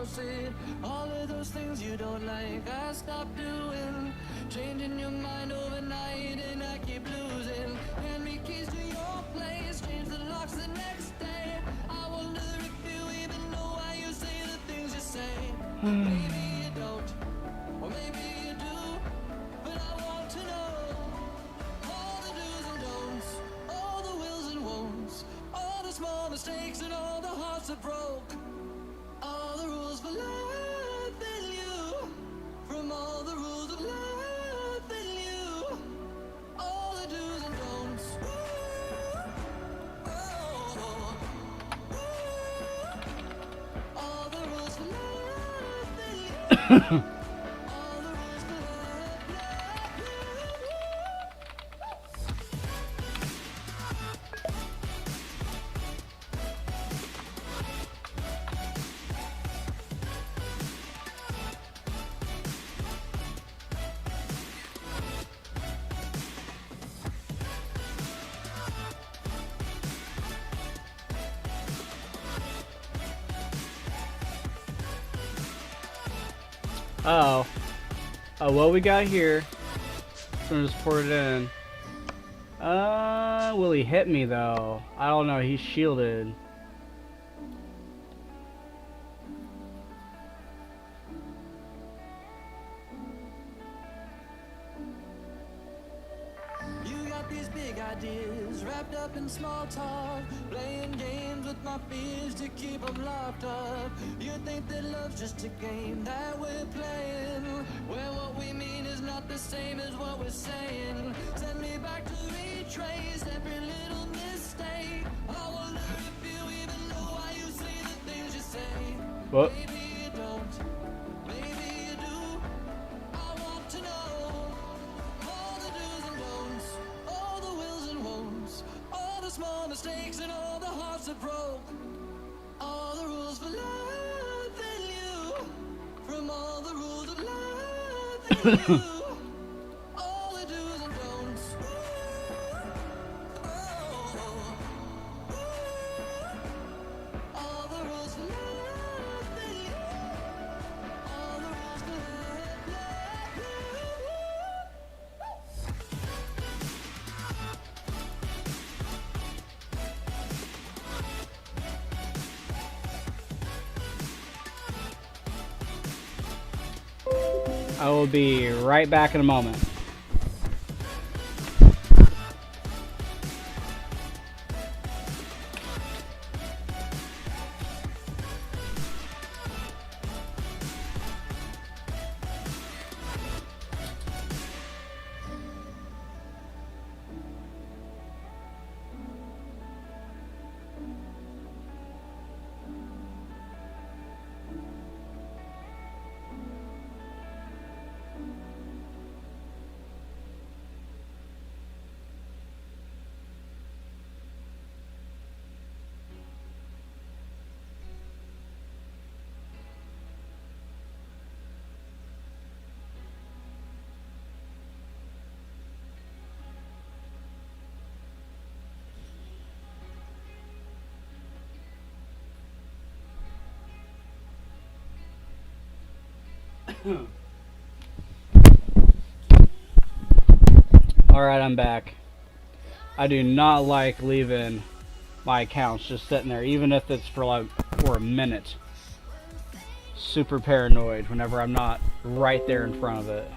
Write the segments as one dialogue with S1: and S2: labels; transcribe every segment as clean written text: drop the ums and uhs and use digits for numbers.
S1: corset. All of those things you don't like, I stopped doing. Changing your mind overnight and I keep losing. Hand me keys to your place, change the locks the next day. I wonder if you even know why you say the things you say. Maybe you don't, or maybe you do, but I want to know all the do's and don'ts, all the wills and won'ts, all the small mistakes and all the hearts that broke, all the rules for life and you, from all the rules of life and you, all the do's and don'ts. Oh, all the rules for life and you. All the rules for life, life,
S2: Uh-oh. Oh, what we got here? I'm just pour it in. Will he hit me though? I don't know, he's shielded.
S1: you got these big ideas wrapped up in small talk, playing games with my fears to keep them locked up. You think that love's just a game that we're playing, where what we mean is not the same as what we're saying. Send me back to retrace every little mistake. I wonder if you even know why you say the things you say.
S2: What?
S1: Maybe you don't, maybe you do. I want to know all the do's and don'ts, all the wills and won'ts, all the small mistakes and all the hearts that broke, all the rules for life and you, from all the rules of life and you, all the do's and don'ts. Oh, all the rules for life and you, all the rules for life, life,
S2: I will be right back in a moment. Alright, I'm back. I do not like leaving my accounts just sitting there, even if it's for a minute. Super paranoid whenever I'm not right there in front of it.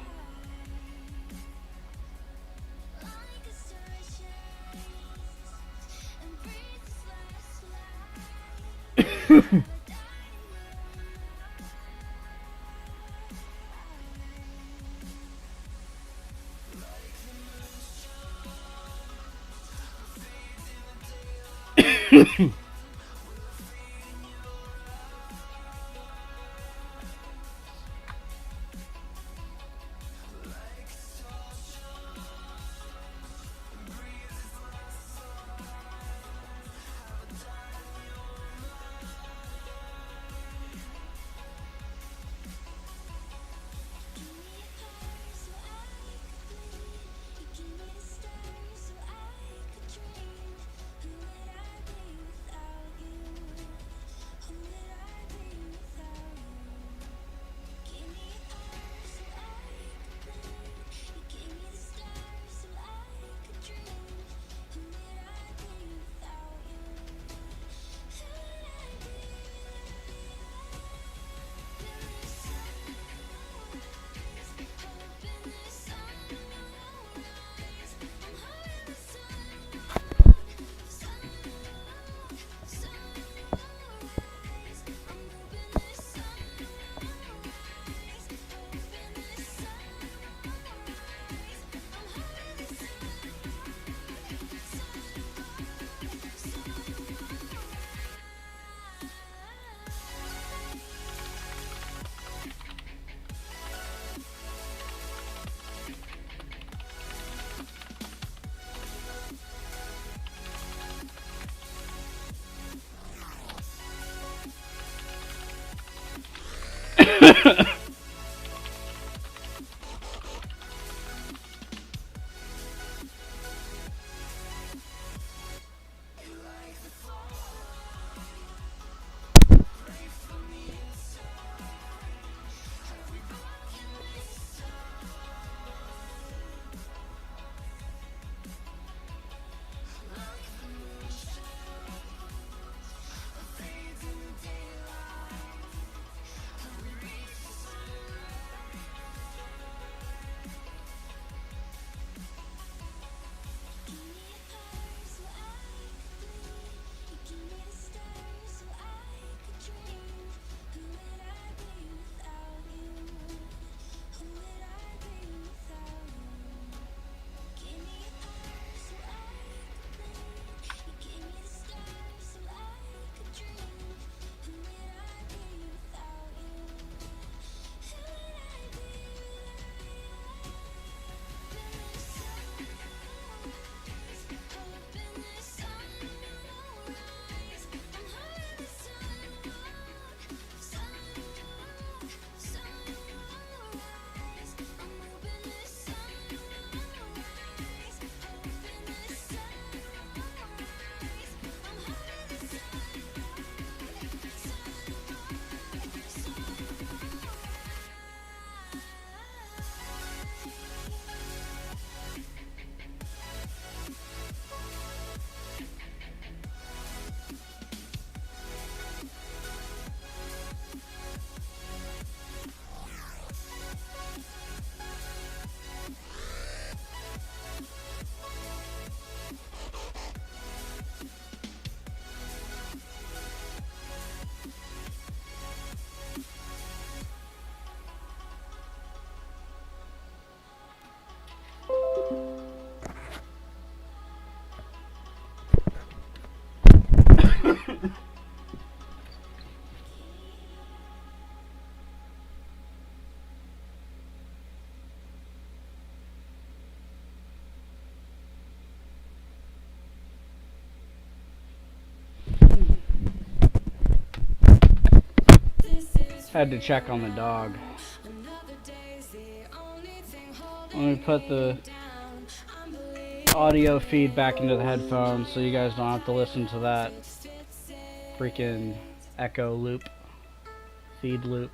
S2: Had to check on the dog. Let me put the audio feed back into the headphones so you guys don't have to listen to that freaking echo loop, feed loop.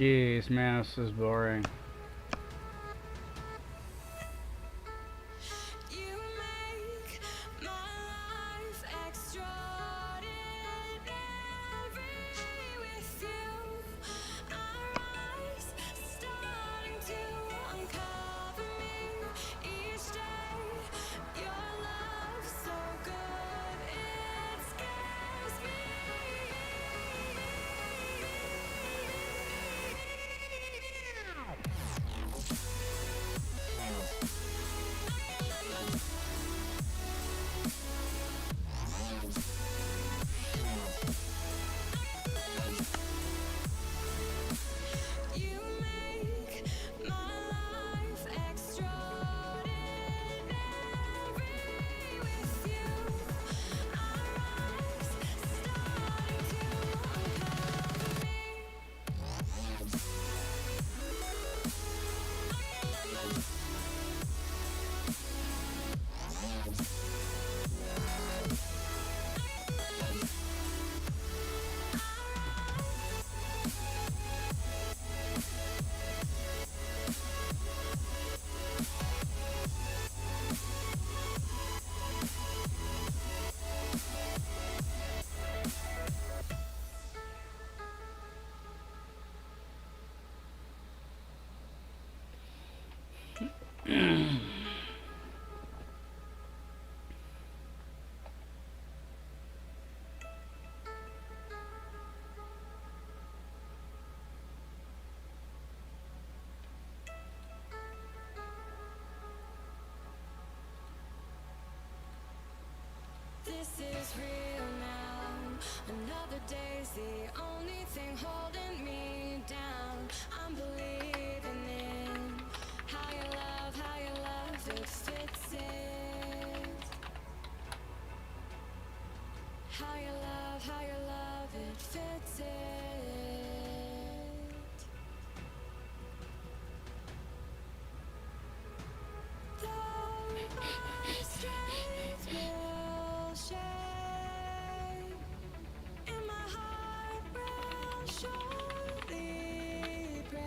S2: Jeez, man, this is boring.
S1: this is real now. Another day's the only thing holding me down. I'm believing in how you love, it fits it. How you love, it fits it. Though my strength will shake, and my heart will surely break.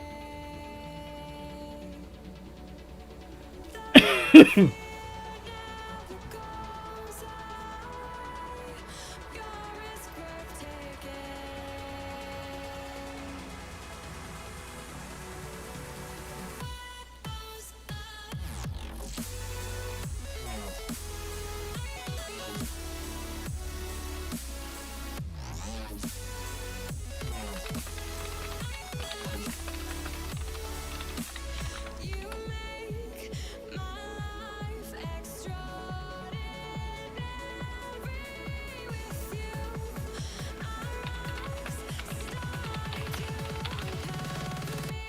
S1: Though never goes away, your risk worth taking. You make my life extraordinary. With you, I rise, starlight, you uncover me.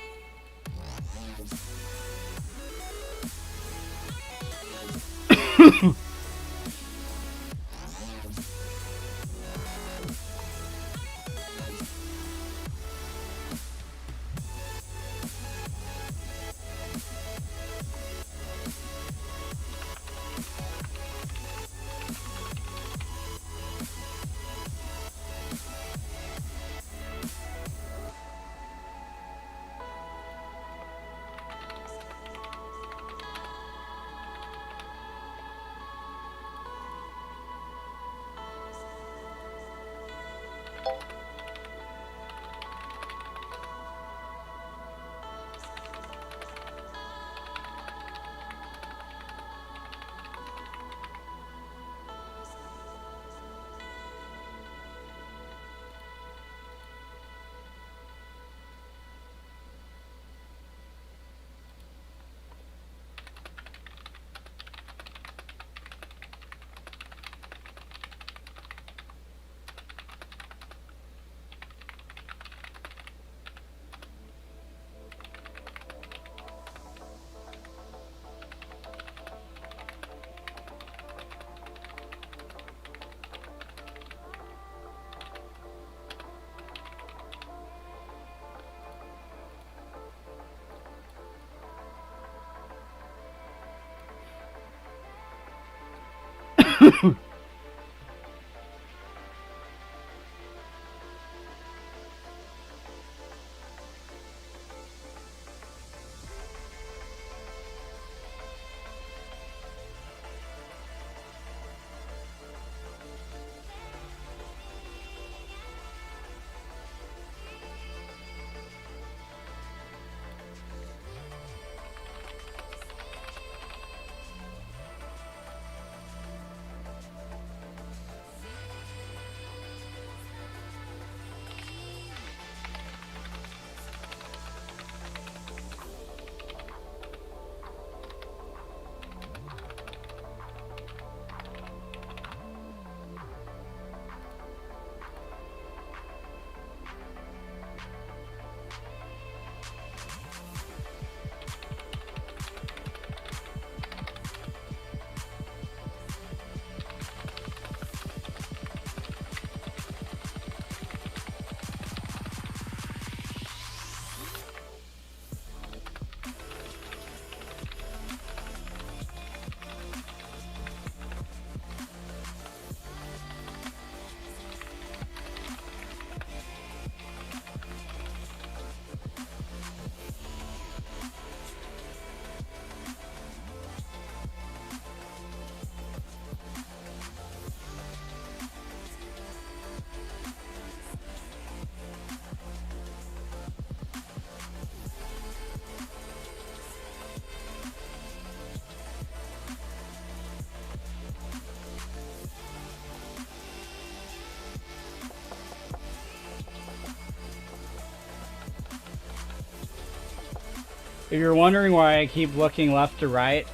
S2: If you're wondering why I keep looking left to right,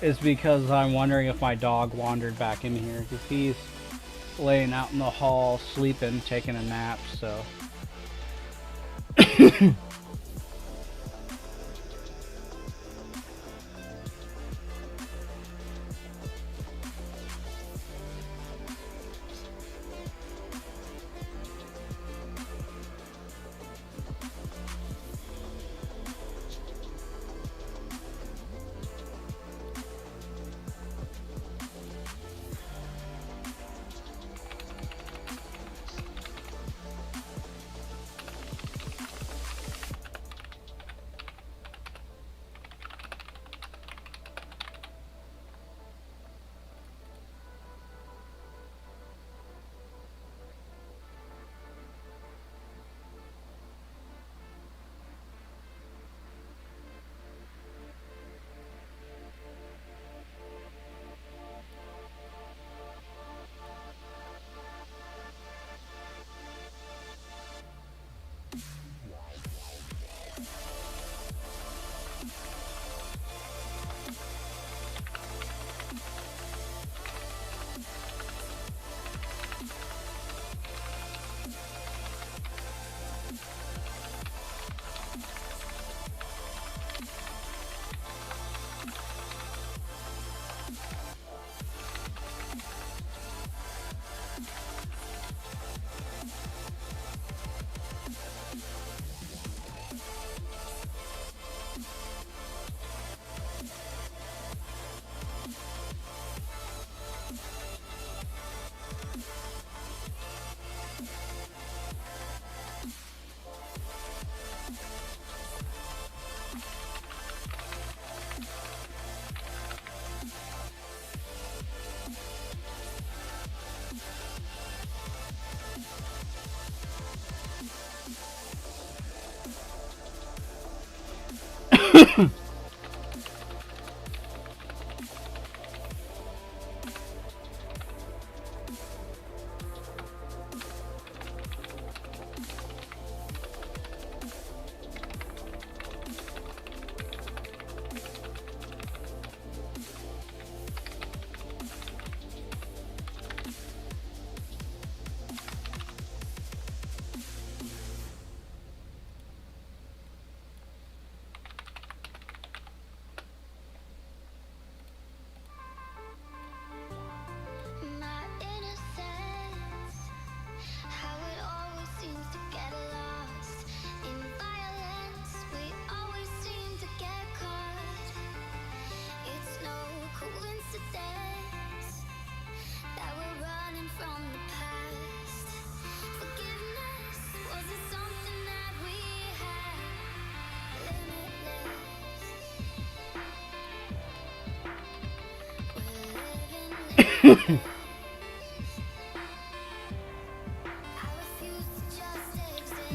S2: it's because I'm wondering if my dog wandered back in here, because laying out in the hall, sleeping, taking a nap, so.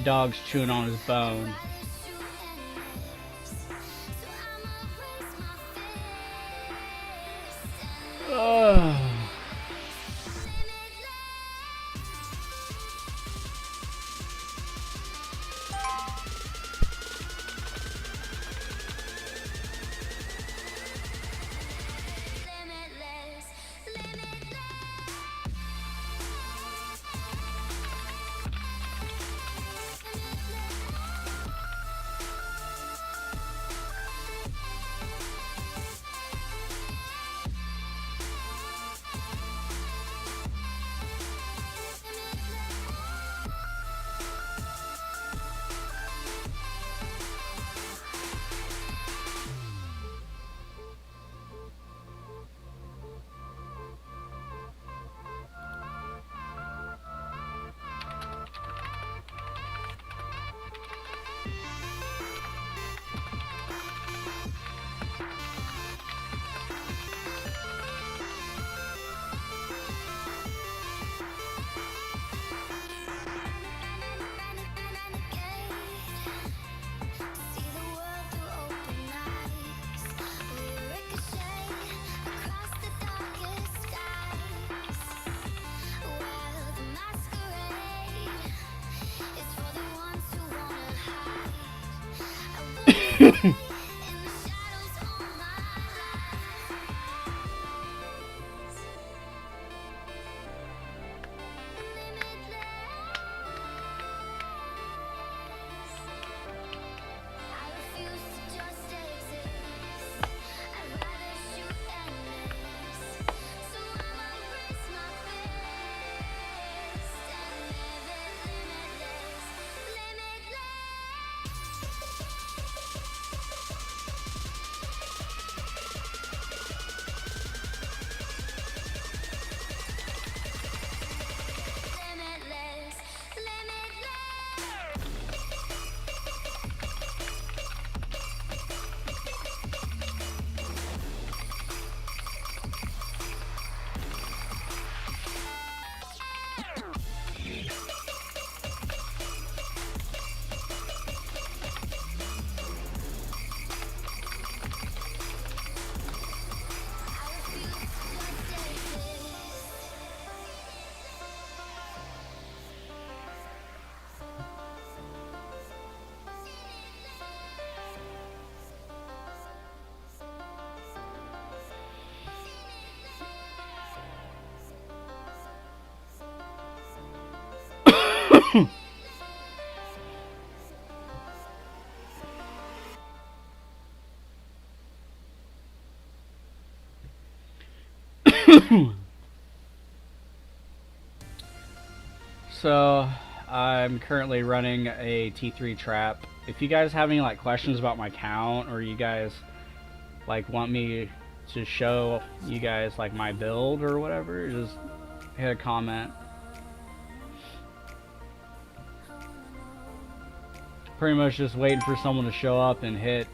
S2: Dog's chewing on his bone. Ugh. So, I'm currently running a T3 trap. If you guys have any like questions about my count, or you guys like want me to show you guys like my build or whatever, just hit a comment. Pretty much just waiting for someone to show up and hit.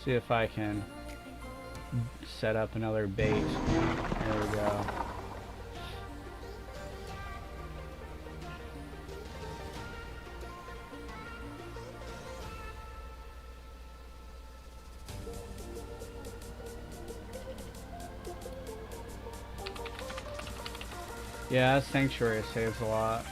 S2: See if I can set up another bait. There we go. Yeah, Sanctuary saves a lot.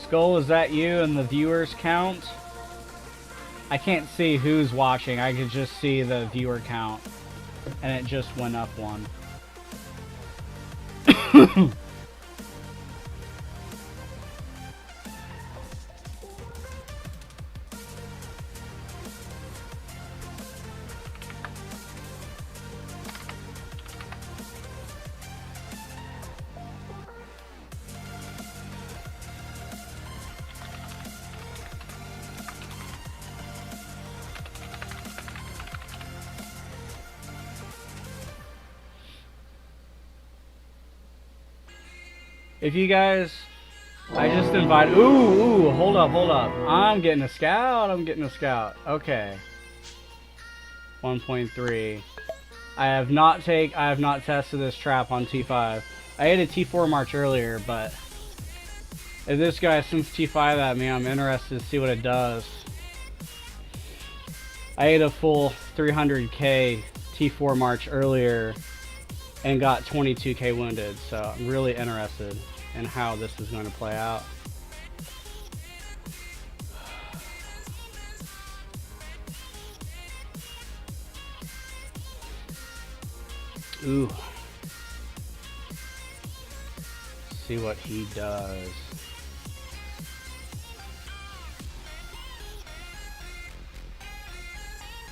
S2: Skull, is that you and the viewers count? I can't see who's watching, I can just see the viewer count. And it just went up one. If you guys, I just invited, ooh, hold up. I'm getting a scout, okay. 1.3. I have not tested this trap on T5. I ate a T4 March earlier, but if this guy sends T5 at me, I'm interested to see what it does. I ate a full 300k T4 March earlier and got 22k wounded, so I'm really interested in how this is going to play out. Ooh. See what he does.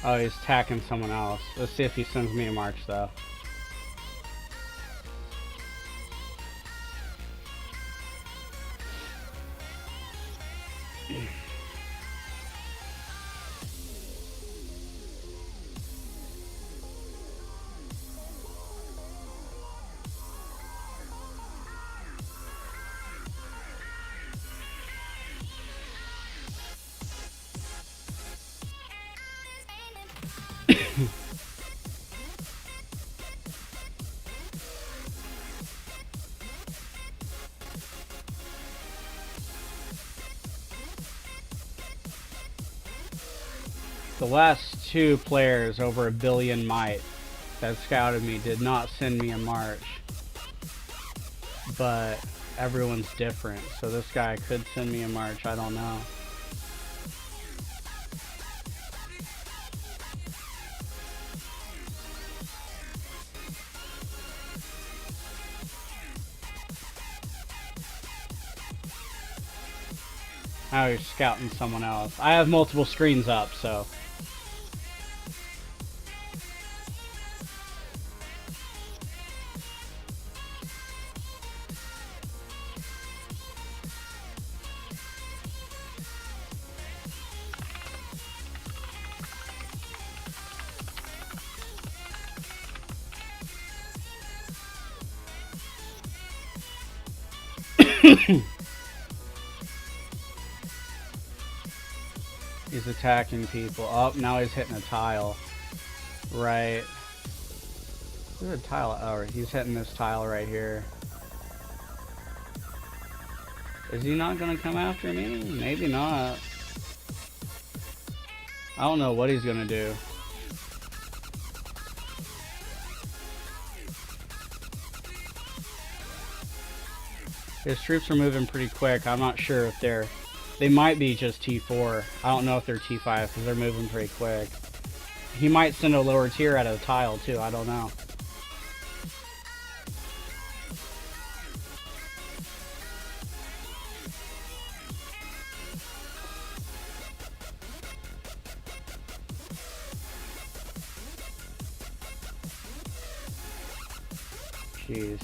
S2: Oh, he's attacking someone else. Let's see if he sends me a march, though. The last 2 players over 1 billion might that scouted me did not send me a march, but everyone's different, so this guy could send me a march, I don't know. Now he's scouting someone else. I have multiple screens up, so. He's attacking people. Oh, now he's hitting a tile. Right. There's a tile. Oh, he's hitting this tile right here. Is he not gonna come after me? Maybe not. I don't know what he's gonna do. His troops are moving pretty quick. I'm not sure if they might be just T4. I don't know if they're T5 because they're moving pretty quick. He might send a lower tier at a tile too. I don't know. Jeez.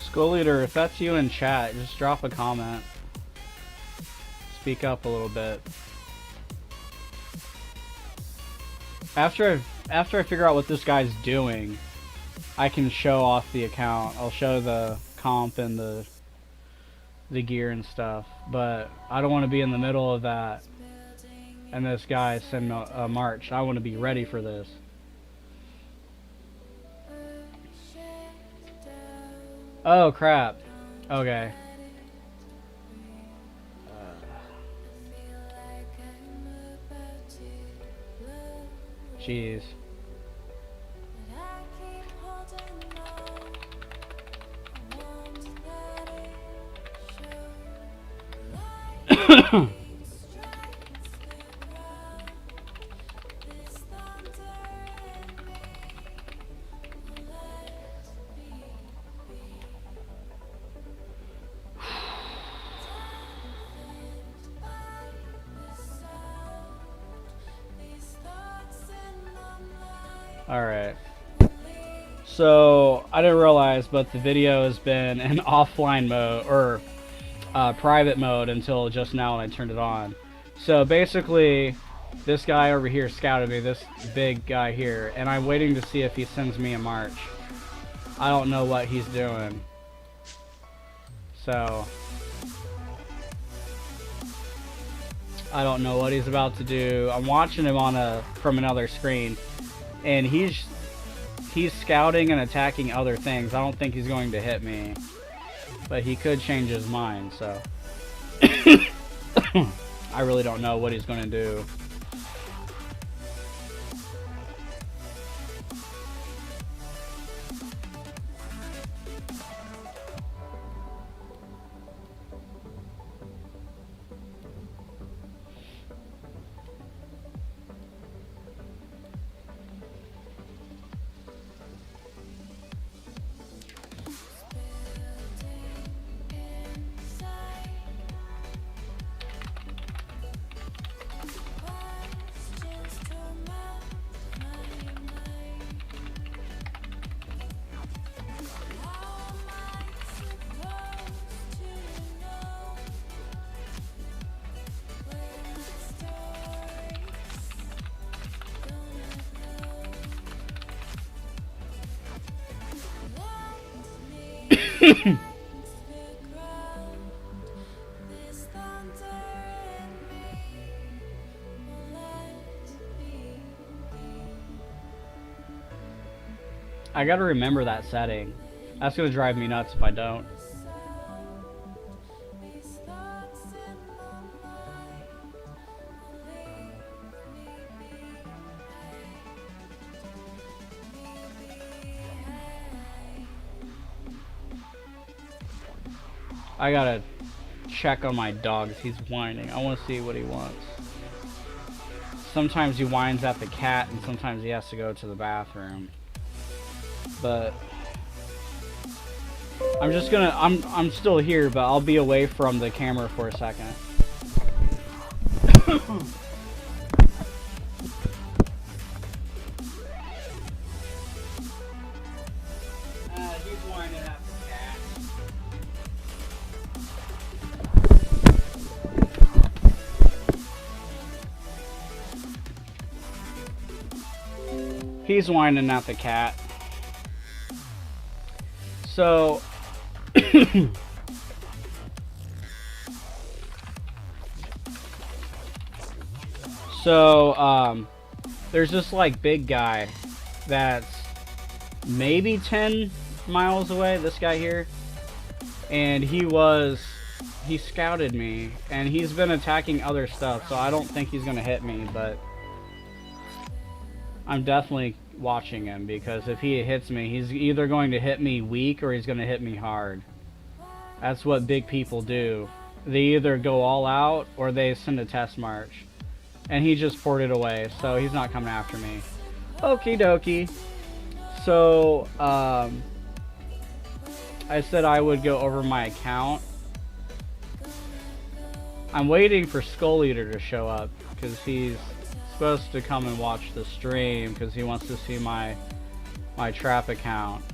S2: Skull Leader, if that's you in chat, just drop a comment. Speak up a little bit. After I figure out what this guy's doing, I can show off the account. I'll show the comp and the gear and stuff. But I don't want to be in the middle of that and this guy send a march. I want to be ready for this. Oh crap. Okay. Jeez. Alright. So, I didn't realize, but the video has been in offline mode, or private mode until just now when I turned it on. So basically, this guy over here scouted me, this big guy here, and I'm waiting to see if he sends me a march. I don't know what he's doing. So, I don't know what he's about to do. I'm watching him on from another screen, and he's scouting and attacking other things. I don't think he's going to hit me, but he could change his mind, so I really don't know what he's going to do. I gotta remember that setting. That's gonna drive me nuts if I don't. I gotta check on my dog. He's whining. I want to see what he wants. Sometimes he whines at the cat, and sometimes he has to go to the bathroom. But I'm just gonna. I'm still here, but I'll be away from the camera for a second. He's whining at the cat. He's whining at the cat. So there's this like big guy that's maybe 10 miles away, this guy here, and he scouted me, and he's been attacking other stuff, so I don't think he's gonna hit me, but I'm definitely watching him, because if he hits me, he's either going to hit me weak or he's going to hit me hard. That's what big people do. They either go all out or they send a test march. And he just ported away, so he's not coming after me. Okie dokie. So, I said I would go over my account. I'm waiting for Skull Eater to show up, because he's supposed to come and watch the stream because he wants to see my trap account.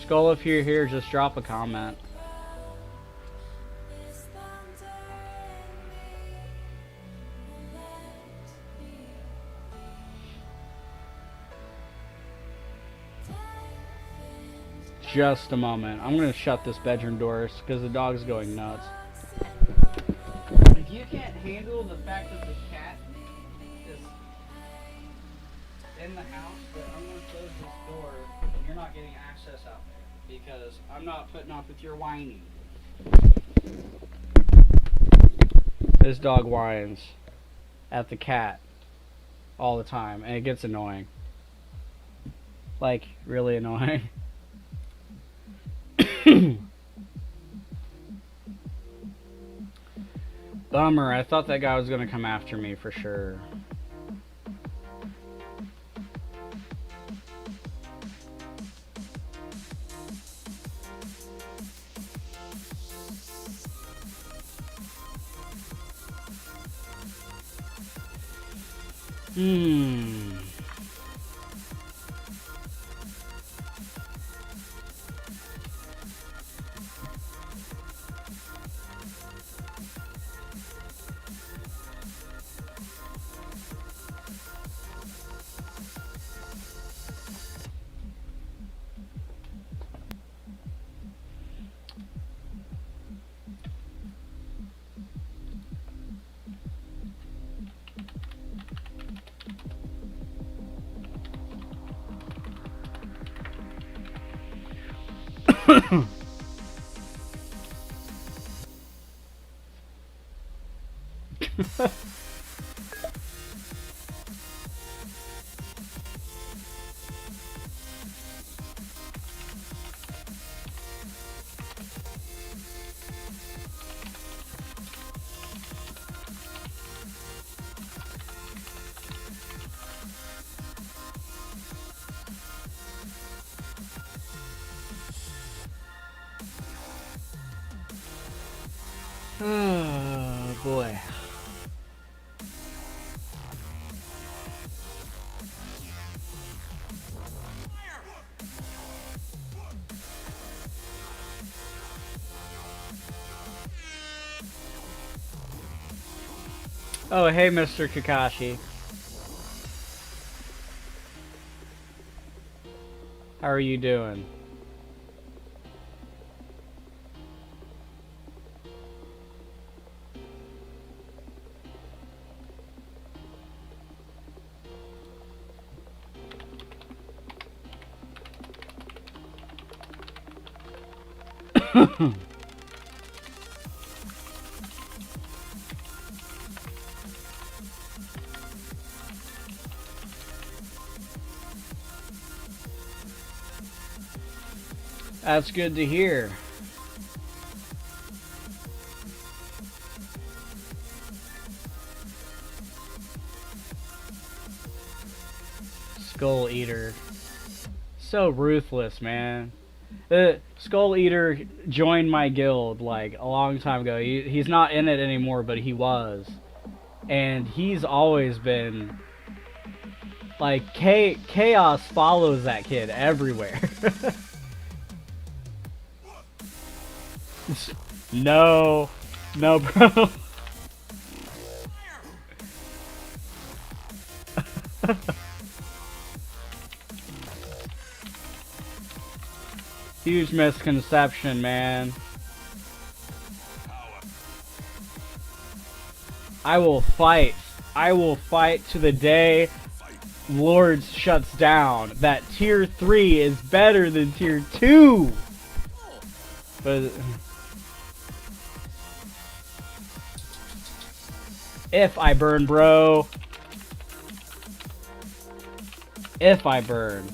S2: Skull, if you're here, just drop a comment. Just a moment. I'm gonna shut this bedroom doors because the dog's going nuts. If you can't handle the fact that the cat is in the house, then I'm gonna close this door and you're not getting access out there because I'm not putting up with your whining. This dog whines at the cat all the time and it gets annoying. Like, really annoying. Bummer, I thought that guy was gonna come after me for sure. Oh boy. Oh, hey, Mr. Kakashi. How are you doing? That's good to hear. Skull Eater. So ruthless, man. Skull Eater joined my guild like a long time ago. He's not in it anymore, but he was. And he's always been like chaos follows that kid everywhere. No, no, bro. Huge misconception, man. I will fight. I will fight to the day Lords shuts down. That tier 3 is better than tier 2. But if I burn, bro. If I burn.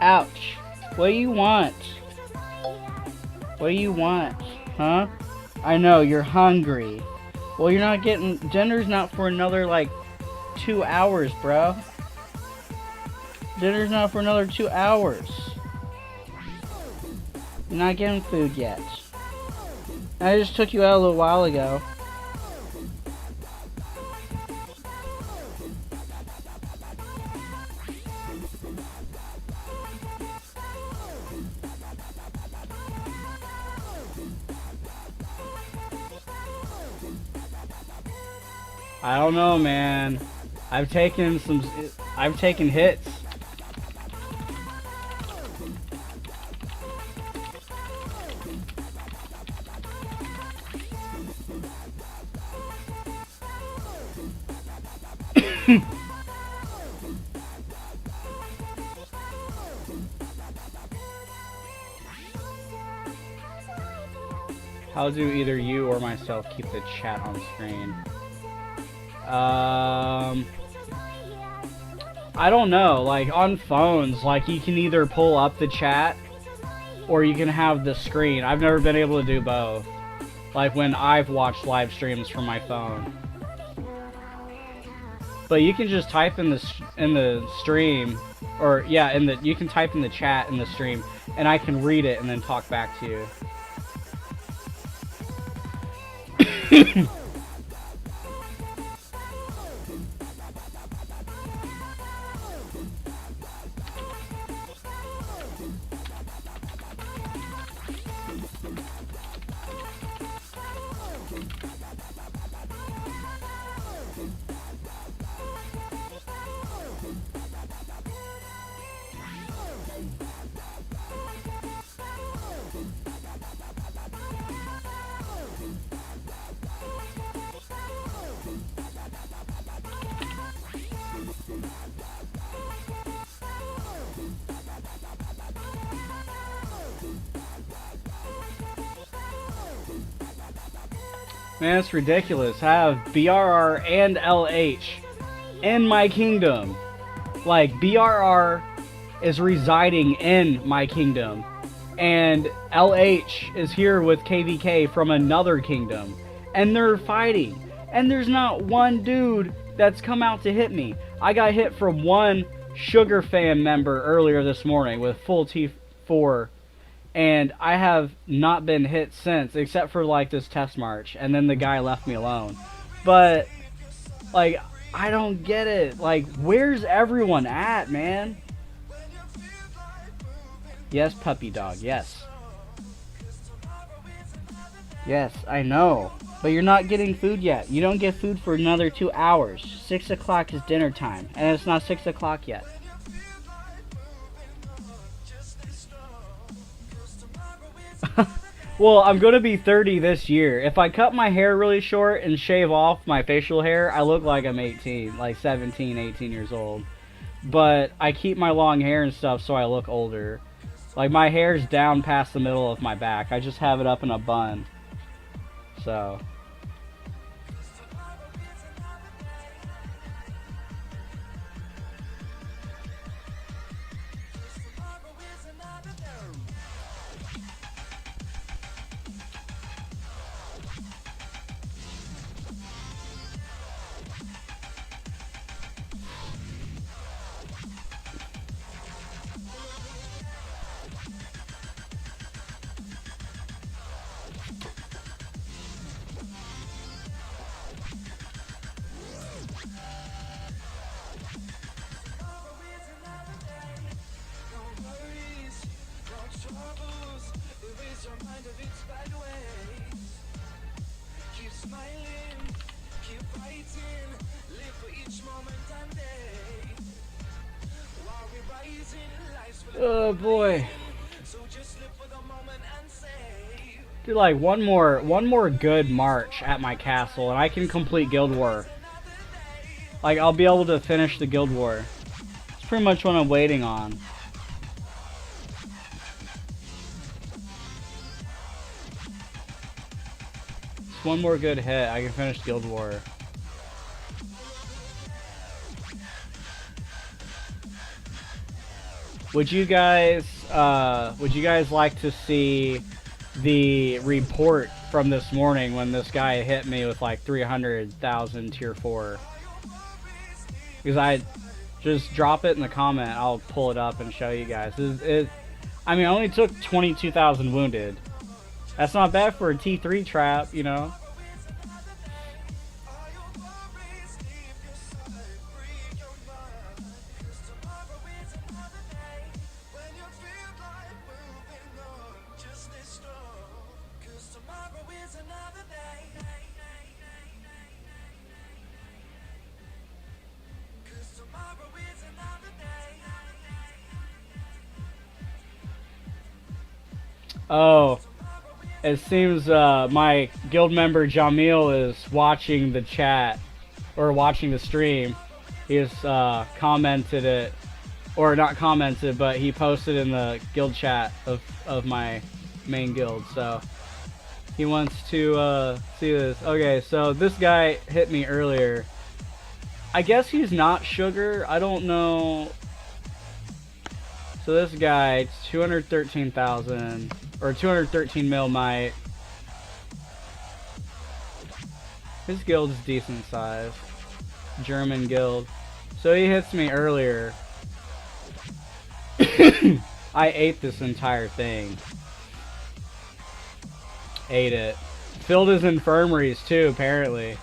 S2: Ouch. What do you want? What do you want? Huh? I know, you're hungry. Well, you're not getting... Dinner's not for another, like, 2 hours, bro. Dinner's not for another 2 hours. You're not getting food yet. I just took you out a little while ago. I don't know, man. I've taken hits. How do either you or myself keep the chat on screen? I don't know, like on phones, like you can either pull up the chat or you can have the screen. I've never been able to do both. Like when I've watched live streams from my phone. But you can just type in the stream, or yeah, you can type in the chat in the stream and I can read it and then talk back to you. Man, it's ridiculous. I have BRR and LH in my kingdom. Like, BRR is residing in my kingdom. And LH is here with KVK from another kingdom. And they're fighting. And there's not one dude that's come out to hit me. I got hit from one Sugar Fan member earlier this morning with full T4. And I have not been hit since, except for like this test march. And then the guy left me alone. But, like, I don't get it. Like, where's everyone at, man? Yes, puppy dog, yes. Yes, I know. But you're not getting food yet. You don't get food for another 2 hours. 6 o'clock is dinner time. And it's not 6 o'clock yet. Well, I'm going to be 30 this year. If I cut my hair really short and shave off my facial hair, I look like I'm 18, like 17, 18 years old. But I keep my long hair and stuff so I look older. Like, my hair's down past the middle of my back. I just have it up in a bun. So... Oh boy. Do like one more good march at my castle and I can complete Guild War. Like, I'll be able to finish the Guild War. It's pretty much what I'm waiting on. Just one more good hit, I can finish Guild War. Would you guys like to see the report from this morning when this guy hit me with like 300,000 tier 4? Because I just drop it in the comment, I'll pull it up and show you guys. I mean, I only took 22,000 wounded. That's not bad for a T3 trap, you know. Oh, it seems my guild member Jamil is watching the chat, or watching the stream. He has commented it, or not commented, but he posted in the guild chat of my main guild, so he wants to see this. Okay, so this guy hit me earlier. I guess he's not Sugar, I don't know. So this guy, 213,000, or 213 mil might. His guild is decent size. German guild. So he hits me earlier. I ate this entire thing. Ate it. Filled his infirmaries too, apparently.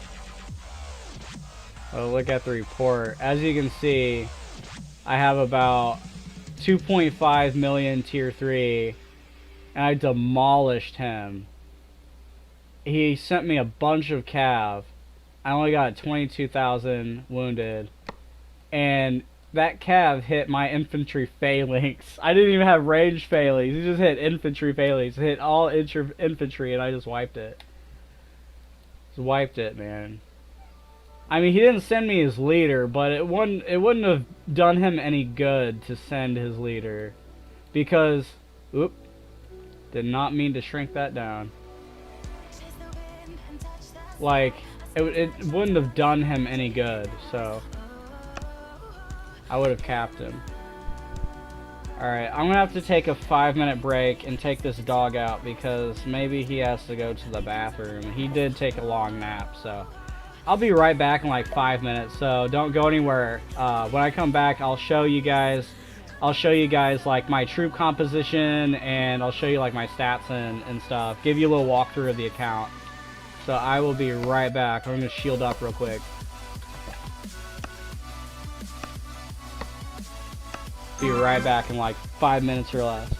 S2: Oh, look at the report. As you can see, I have about 2.5 million tier 3, and I demolished him. He sent me a bunch of cav. I only got 22,000 wounded, and that cav hit my infantry phalanx. I didn't even have range phalanx. He just hit infantry phalanx. It hit all infantry, and I just wiped it. Just wiped it, man. I mean, he didn't send me his leader, but it wouldn't have done him any good to send his leader, because, oop, did not mean to shrink that down. Like, it wouldn't have done him any good, so I would have capped him. Alright, I'm gonna have to take a 5-minute break and take this dog out because maybe he has to go to the bathroom. He did take a long nap, so I'll be right back in like 5 minutes, so don't go anywhere. When I come back, I'll show you guys like my troop composition, and I'll show you like my stats and stuff. Give you a little walkthrough of the account. So I will be right back. I'm gonna shield up real quick. Be right back in like 5 minutes or less.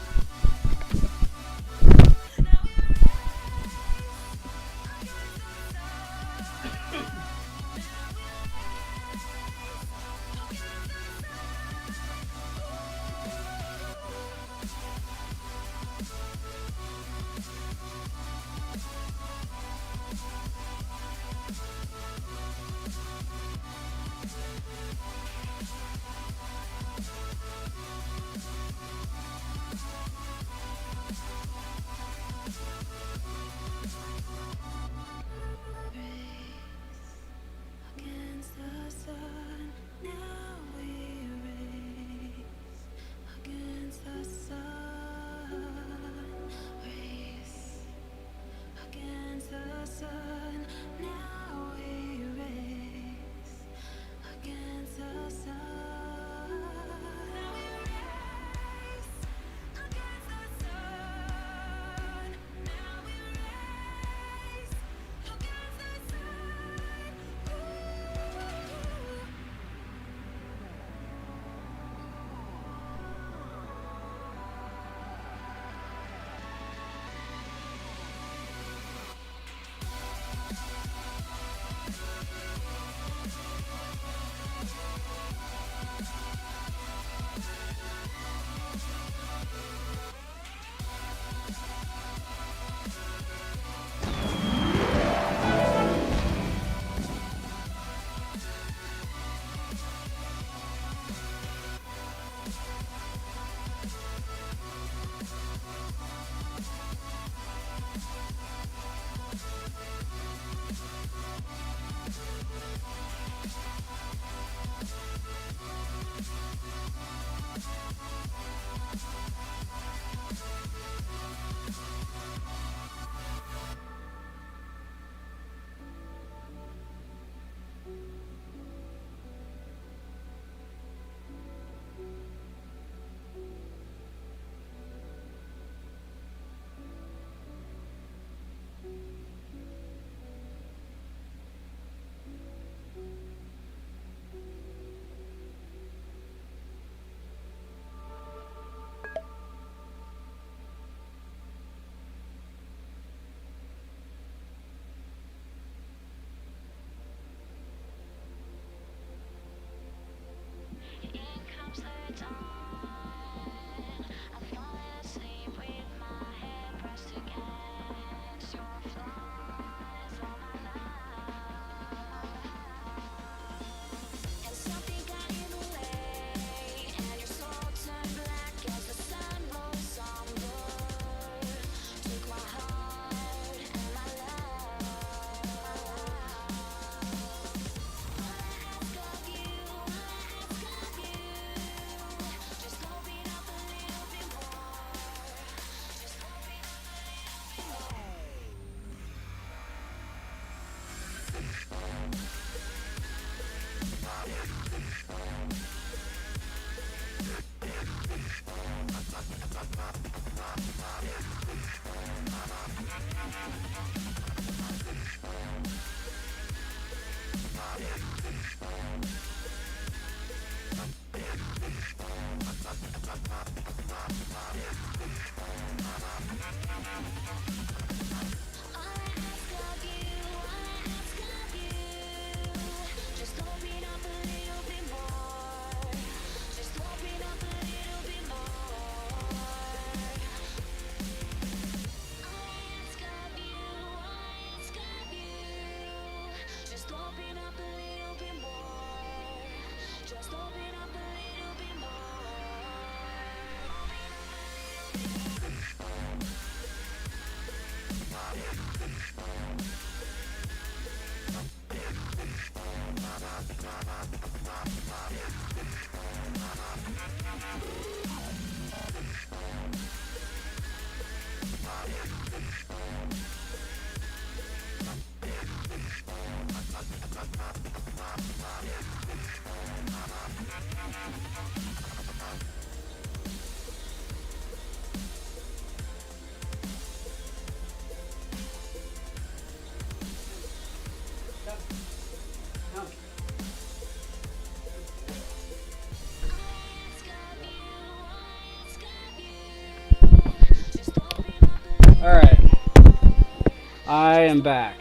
S2: am back.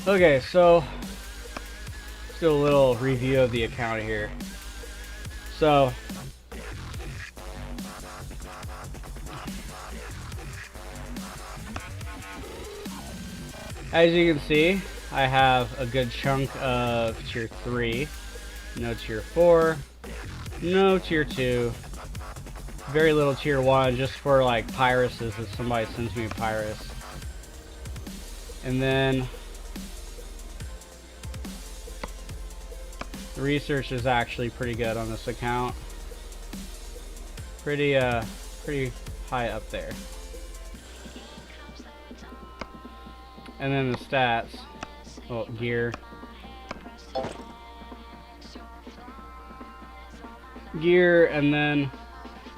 S2: Okay, so let's do a little review of the account here. So as you can see, I have a good chunk of tier 3, no tier 4, no tier 2, very little tier 1 just for like Pyruses if somebody sends me a Pyrus. And then the research is actually pretty good on this account. Pretty high up there. And then the stats, well, gear, and then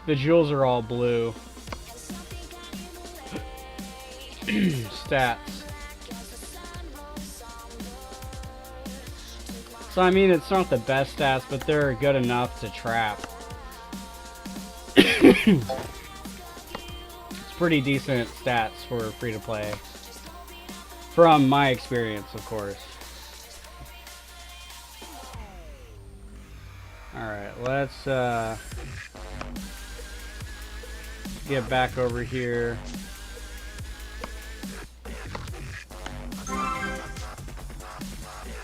S2: the jewels are all blue. Stats. So I mean, it's not the best stats, but they're good enough to trap. It's pretty decent stats for free to play. From my experience, of course. Alright, let's get back over here.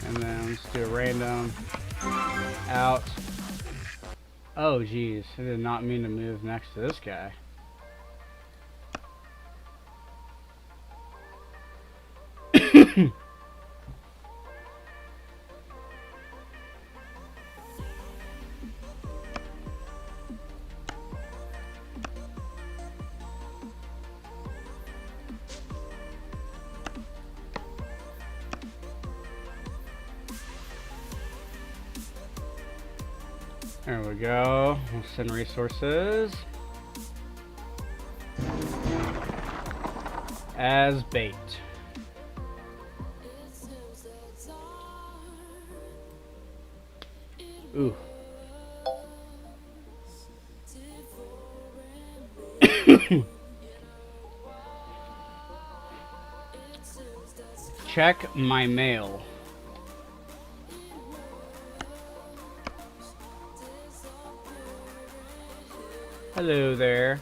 S2: And then let's do a random out. Oh geez, I did not mean to move next to this guy. There we go. We'll send resources as bait. Ooh. Check my mail. Hello there.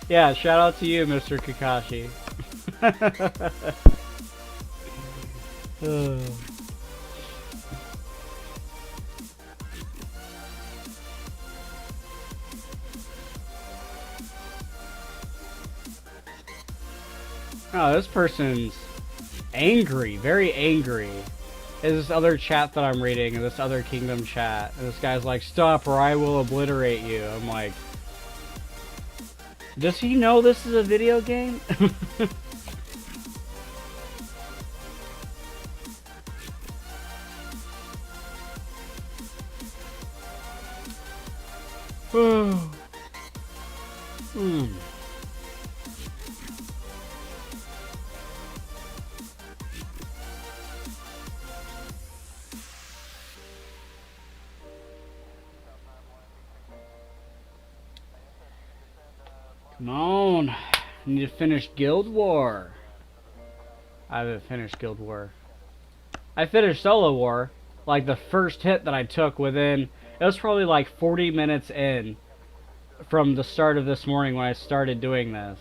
S2: Yeah, shout out to you, Mr. Kakashi. Oh, this person's angry, very angry. Is this other chat that I'm reading, this other kingdom chat, and this guy's like, stop or I will obliterate you. I'm like, does he know this is a video game? Come on, I need to finish Guild War. I haven't finished Guild War. I finished Solo War, like the first hit that I took within, it was probably like 40 minutes in from the start of this morning when I started doing this.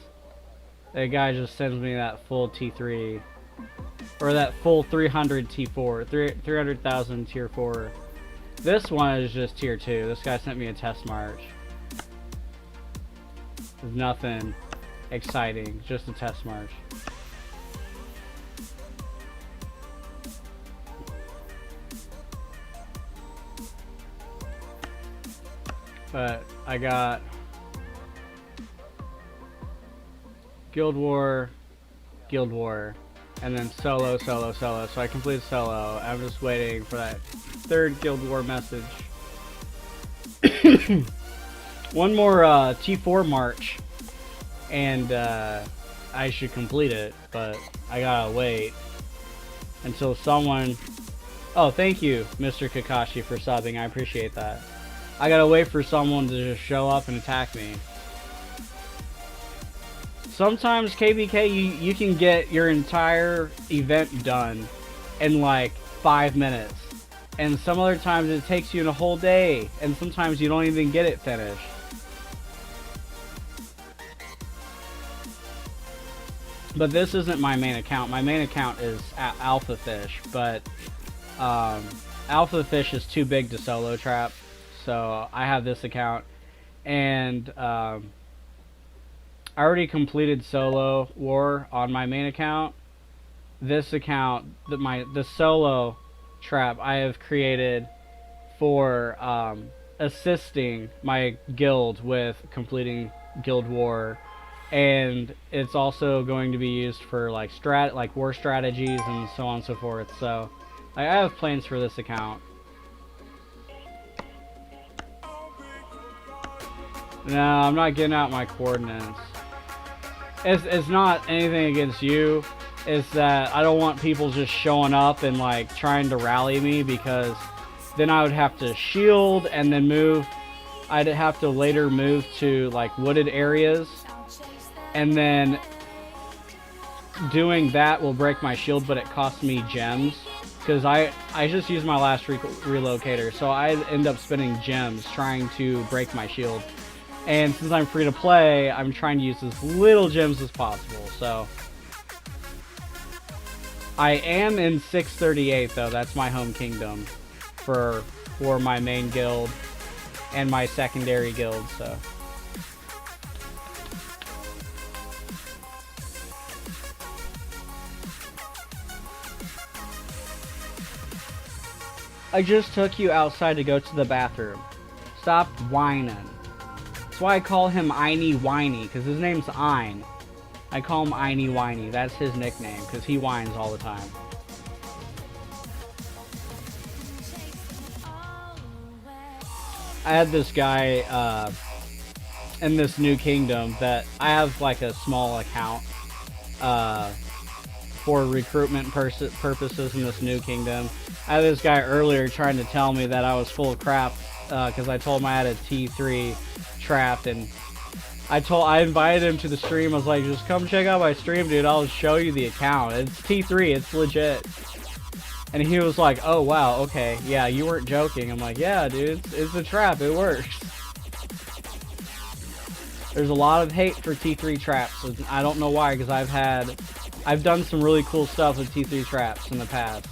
S2: The guy just sends me that full T3, or that full 300 T4, 300,000 tier 4. This one is just tier 2. This guy sent me a test march. Nothing exciting, just a test march. But I got Guild War, and then solo. So I completed solo. I'm just waiting for that third Guild War message. One more T4 march, and I should complete it, but I gotta wait until someone... Oh, thank you, Mr. Kakashi, for subbing. I appreciate that. I gotta wait for someone to just show up and attack me. Sometimes KVK, you can get your entire event done in like 5 minutes. And some other times it takes you a whole day. And sometimes you don't even get it finished. But this isn't my main account. My main account is Alpha Fish. But Alpha Fish is too big to solo trap. So I have this account. And I already completed solo war on my main account. This account, the solo trap I have created for assisting my guild with completing guild war, and it's also going to be used for like war strategies and so on and so forth. So I have plans for this account. No, I'm not getting out my coordinates. It's not anything against you. It's that I don't want people just showing up and like trying to rally me, because then I would have to shield and then move. I'd have to later move to like wooded areas, and then doing that will break my shield, but it costs me gems, because I just used my last relocator, so I end up spending gems trying to break my shield. And since I'm free to play, I'm trying to use as little gems as possible. So I am in 638 though. That's my home kingdom for my main guild and my secondary guild. So I just took you outside to go to the bathroom. Stop whining. That's why I call him Einie Whiny, because his name's Ein. I call him Einie Whiny. That's his nickname, because he whines all the time. I had this guy in this new kingdom that I have like a small account for recruitment purposes in this new kingdom. I had this guy earlier trying to tell me that I was full of crap because I told him I had a T3 trap, and I invited him to the stream. I was like, just come check out my stream, dude. I'll show you the account. It's T3. It's legit. And he was like, oh, wow, okay. Yeah, you weren't joking. I'm like, yeah, dude. It's a trap. It works. There's a lot of hate for T3 traps. I don't know why, because I've done some really cool stuff with T3 traps in the past.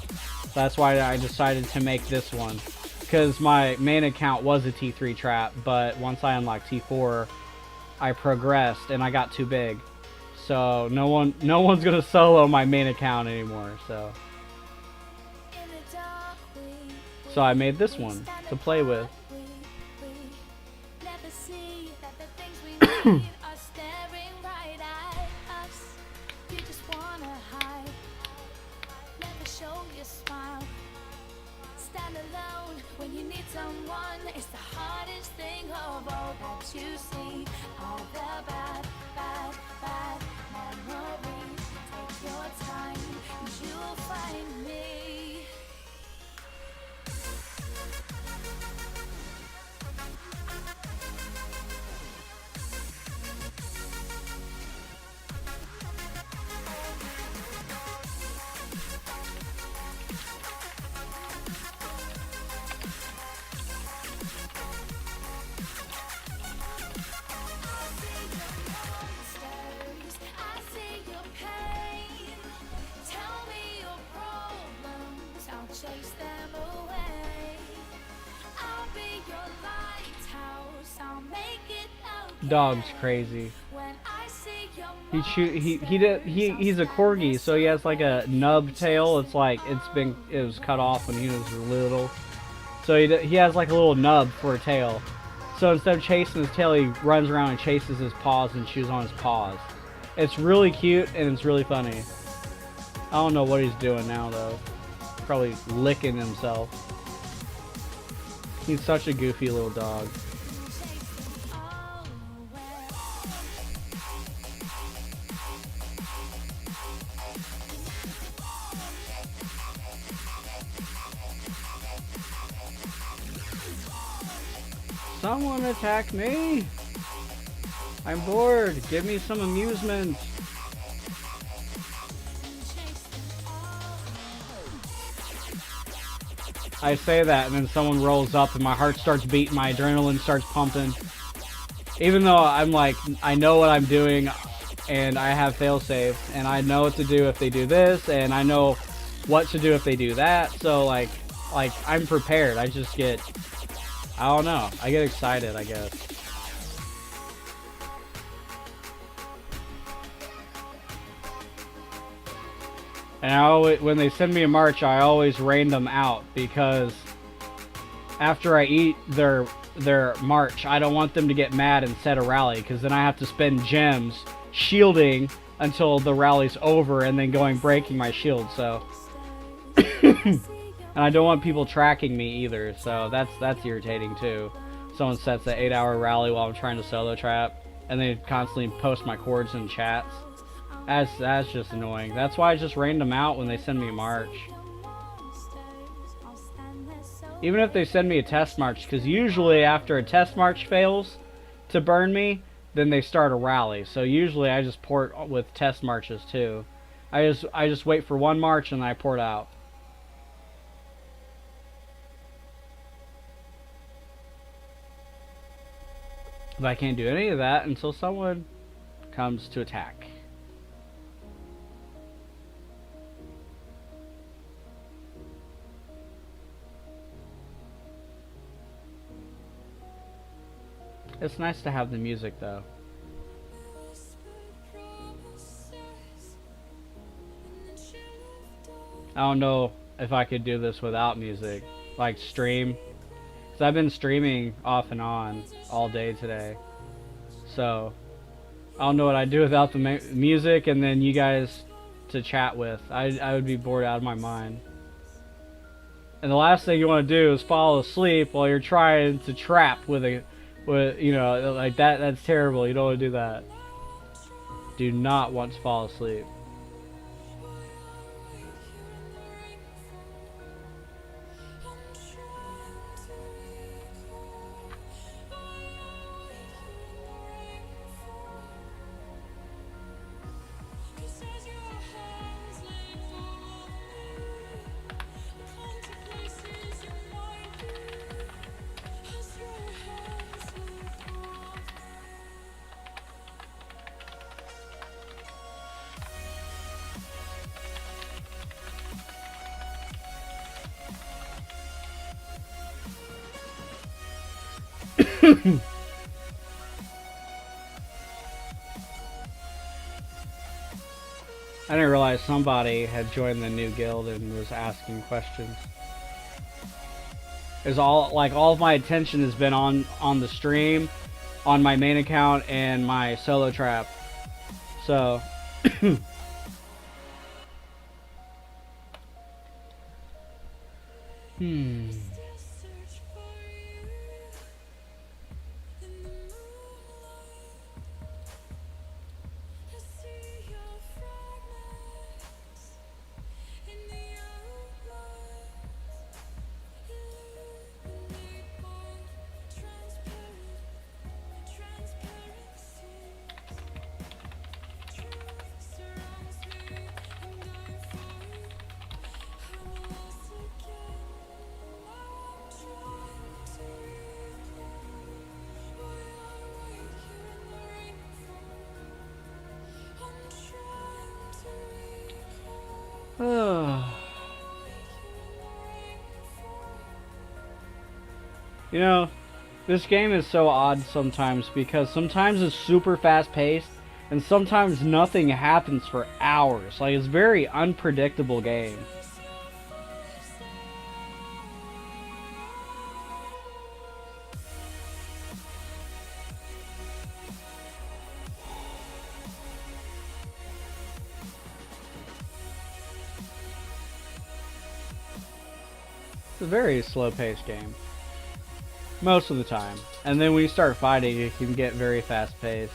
S2: That's why I decided to make this one. Because my main account was a T3 trap, but once I unlocked T4, I progressed and I got too big. So no one's gonna solo my main account anymore. So I made this one to play with.
S1: It's the hardest thing of all that you see. All the bad memories. Take your time and you'll find me. Chase them away. I'll be your lighthouse. I'll make it out.
S2: Dog's crazy.
S1: When I see your
S2: He's a corgi, so he has like a nub tail. It's like it was cut off when he was little, so he has like a little nub for a tail. So instead of chasing his tail, he runs around and chases his paws and chews on his paws. It's really cute and it's really funny. I don't know what he's doing now though. Probably licking himself. He's such a goofy little dog. Someone attack me! I'm bored. Give me some amusement. I say that and then someone rolls up and my heart starts beating, my adrenaline starts pumping. Even though I'm like, I know what I'm doing and I have fail-safes and I know what to do if they do this and I know what to do if they do that. So like I'm prepared. I just get, I don't know. I get excited, I guess. And I always, when they send me a march, I always rain them out because after I eat their march, I don't want them to get mad and set a rally because then I have to spend gems shielding until the rally's over and then going breaking my shield. So, and I don't want people tracking me either. So that's irritating too. Someone sets an 8-hour rally while I'm trying to solo trap, and they constantly post my chords in chats. That's just annoying. That's why I just rained them out when they send me a march. Even if they send me a test march, because usually after a test march fails to burn me, then they start a rally. So usually I just port with test marches too. I just wait for one march and I port out. But I can't do any of that until someone comes to attack. It's nice to have the music though. I don't know if I could do this without music. Like stream. Because I've been streaming off and on all day today. So I don't know what I'd do without the music and then you guys to chat with. I would be bored out of my mind. And the last thing you want to do is fall asleep while you're trying to trap with you know, like that's terrible. You don't want to do that. Do not want to fall asleep. I didn't realize somebody had joined the new guild and was asking questions. It's all of my attention has been on the stream, on my main account and my solo trap. So you know, this game is so odd sometimes because sometimes it's super fast paced and sometimes nothing happens for hours. Like, it's a very unpredictable game. It's a very slow-paced game. Most of the time. And then when you start fighting, it can get very fast-paced.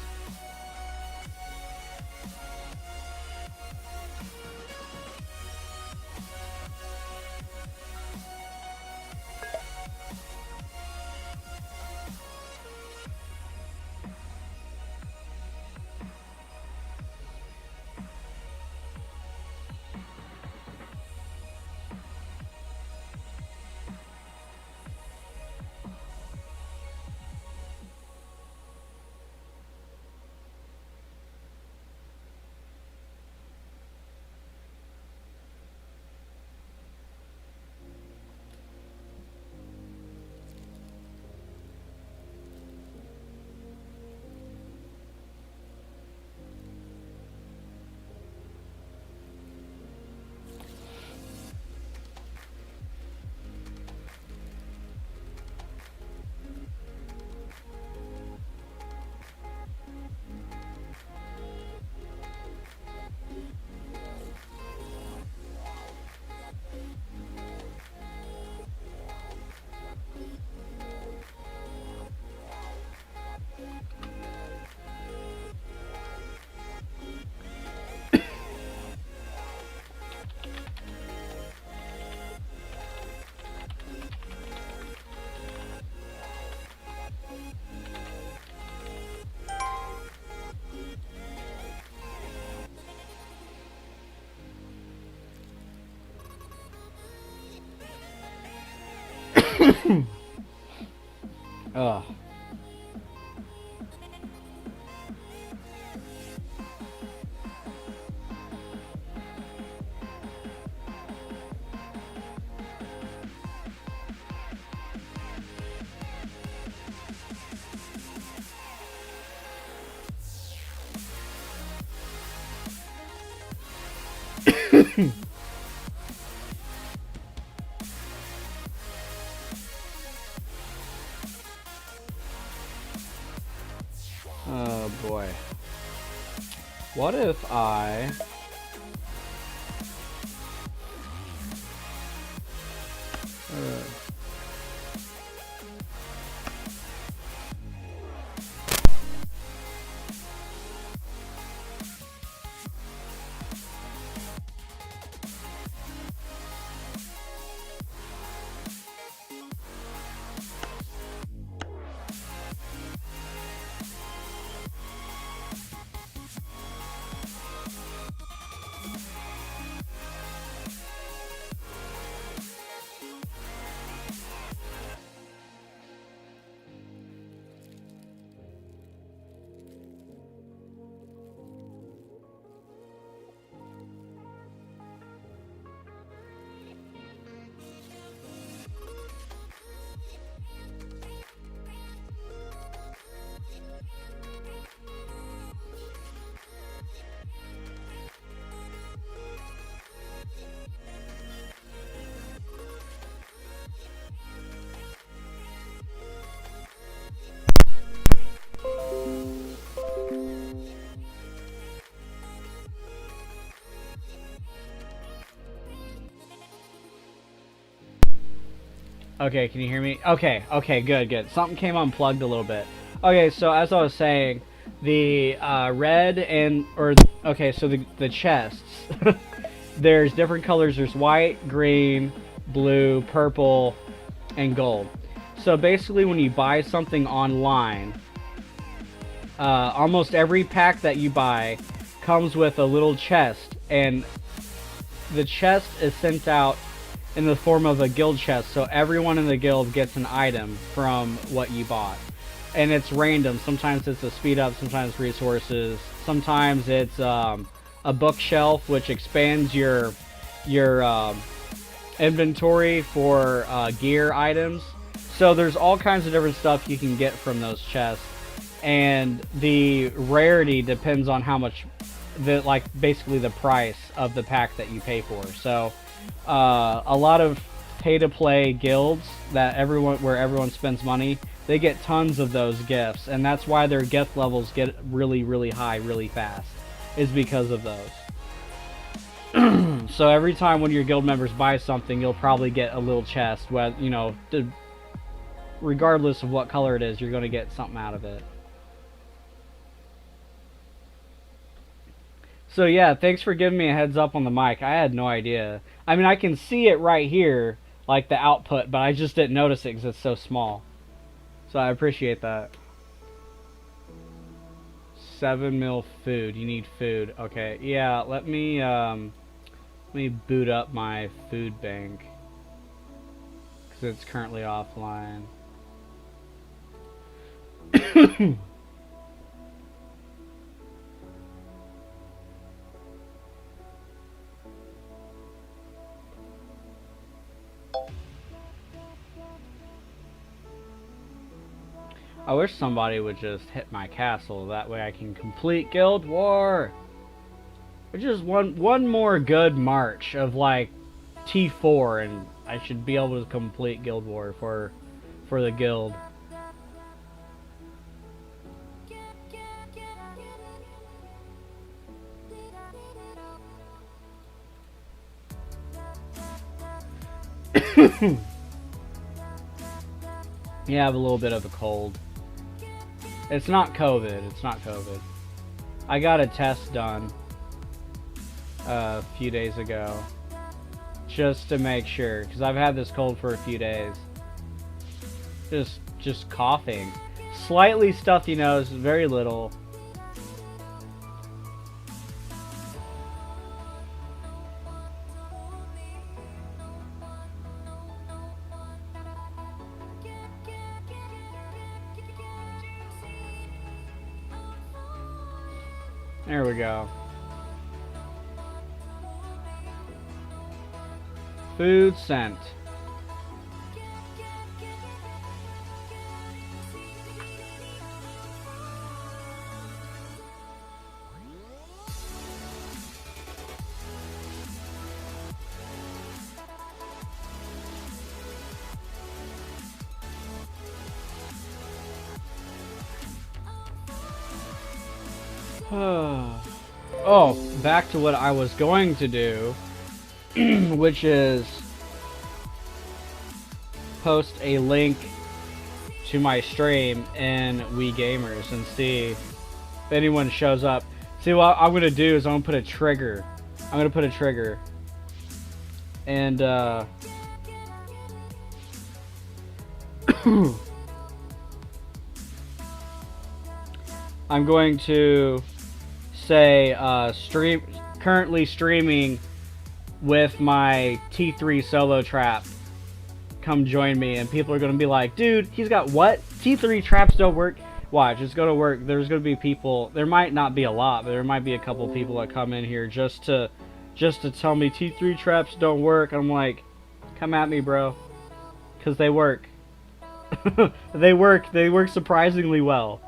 S2: Ugh. Oh boy. What if I... Okay, can you hear me? Okay, good. Something came unplugged a little bit. Okay, so as I was saying, the red and, okay, so the chests, there's different colors. There's white, green, blue, purple, and gold. So basically when you buy something online, almost every pack that you buy comes with a little chest, and the chest is sent out in the form of a guild chest, so everyone in the guild gets an item from what you bought. And it's random. Sometimes it's a speed up, sometimes resources, sometimes it's a bookshelf, which expands your inventory for gear items. So there's all kinds of different stuff you can get from those chests, and the rarity depends on how much, basically the price of the pack that you pay for. So a lot of pay-to-play guilds where everyone spends money, they get tons of those gifts, and that's why their gift levels get really, really high really fast, is because of those. So every time when your guild members buy something, you'll probably get a little chest, regardless of what color it is, you're going to get something out of it. So yeah, thanks for giving me a heads up on the mic. I had no idea. I mean, I can see it right here, like the output, but I just didn't notice it because it's so small. So I appreciate that. 7 mil food. You need food. Okay, yeah, let me boot up my food bank, because it's currently offline. I wish somebody would just hit my castle, that way I can complete Guild War! Just one more good march of like T4 and I should be able to complete Guild War for the guild. Yeah, I have a little bit of a cold. It's not COVID. It's not COVID. I got a test done a few days ago, just to make sure, because I've had this cold for a few days. Just coughing, slightly stuffy nose, very little. There we go. Food sent. Oh, back to what I was going to do, which is post a link to my stream in Wii Gamers and see if anyone shows up. See, what I'm gonna do is I'm gonna put a trigger. And I'm going to say currently streaming with my T3 Solo Trap. Come join me, and people are gonna be like, dude, he's got what? T3 traps don't work? Watch, it's gonna work. There's gonna be people, there might not be a lot, but there might be a couple people that come in here just to tell me T3 traps don't work. I'm like, come at me, bro, because they work. They work surprisingly well.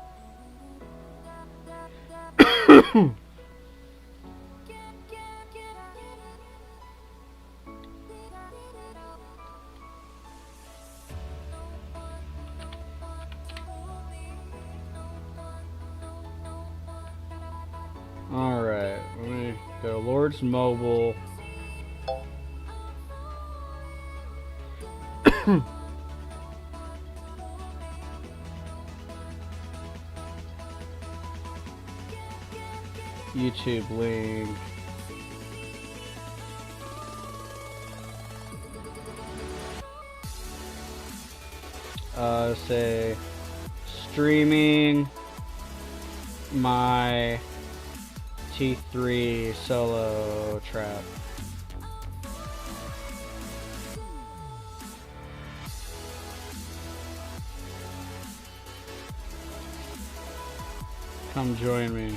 S2: Alright, let me go Lord's Mobile. YouTube link. Say streaming my T3 Solo Trap. Come join me.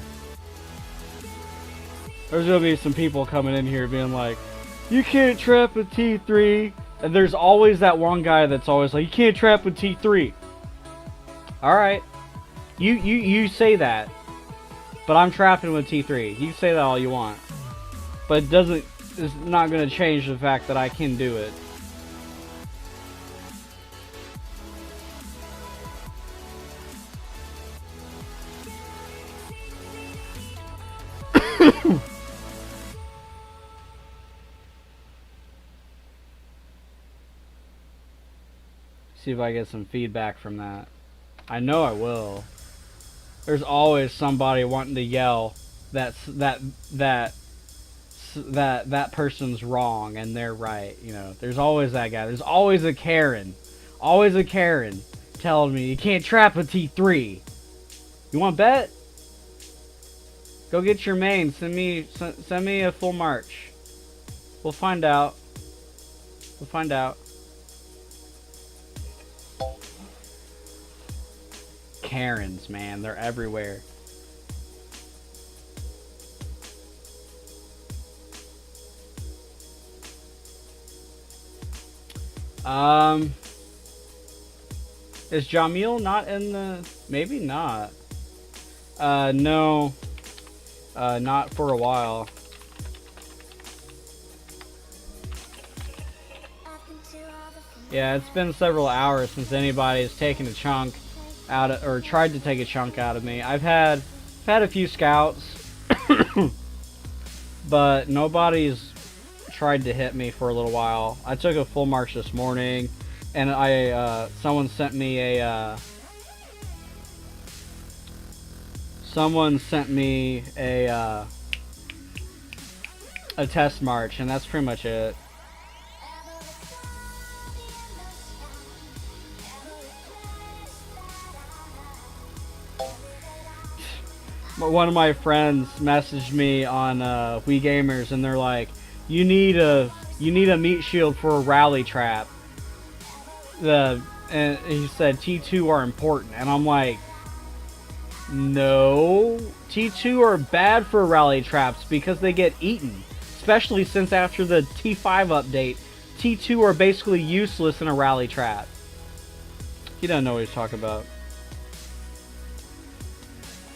S2: There's gonna be some people coming in here being like, you can't trap with T3. And there's always that one guy that's always like, you can't trap with T3. Alright. You say that. But I'm trapping with T3. You say that all you want. But it's not gonna change the fact that I can do it. See if I get some feedback from that. I know I will. There's always somebody wanting to yell that person's wrong and they're right. You know, there's always that guy. There's always a Karen. Always a Karen telling me you can't trap a T3. You want to bet? Go get your main. Send me a full march. We'll find out. We'll find out. Karens, man, they're everywhere. Is Jamil not in the... Maybe not. No. Not for a while. Yeah, it's been several hours since anybody's taken a chunk out of, or tried to take a chunk out of me. I've had a few scouts, but nobody's tried to hit me for a little while. I took a full march this morning, and someone sent me a test march, and that's pretty much it. One of my friends messaged me on Wii Gamers, and they're like, "You need a meat shield for a rally trap." And he said T2 are important, and I'm like, No. T2 are bad for rally traps because they get eaten. Especially since after the T5 update, T2 are basically useless in a rally trap. He doesn't know what he's talking about.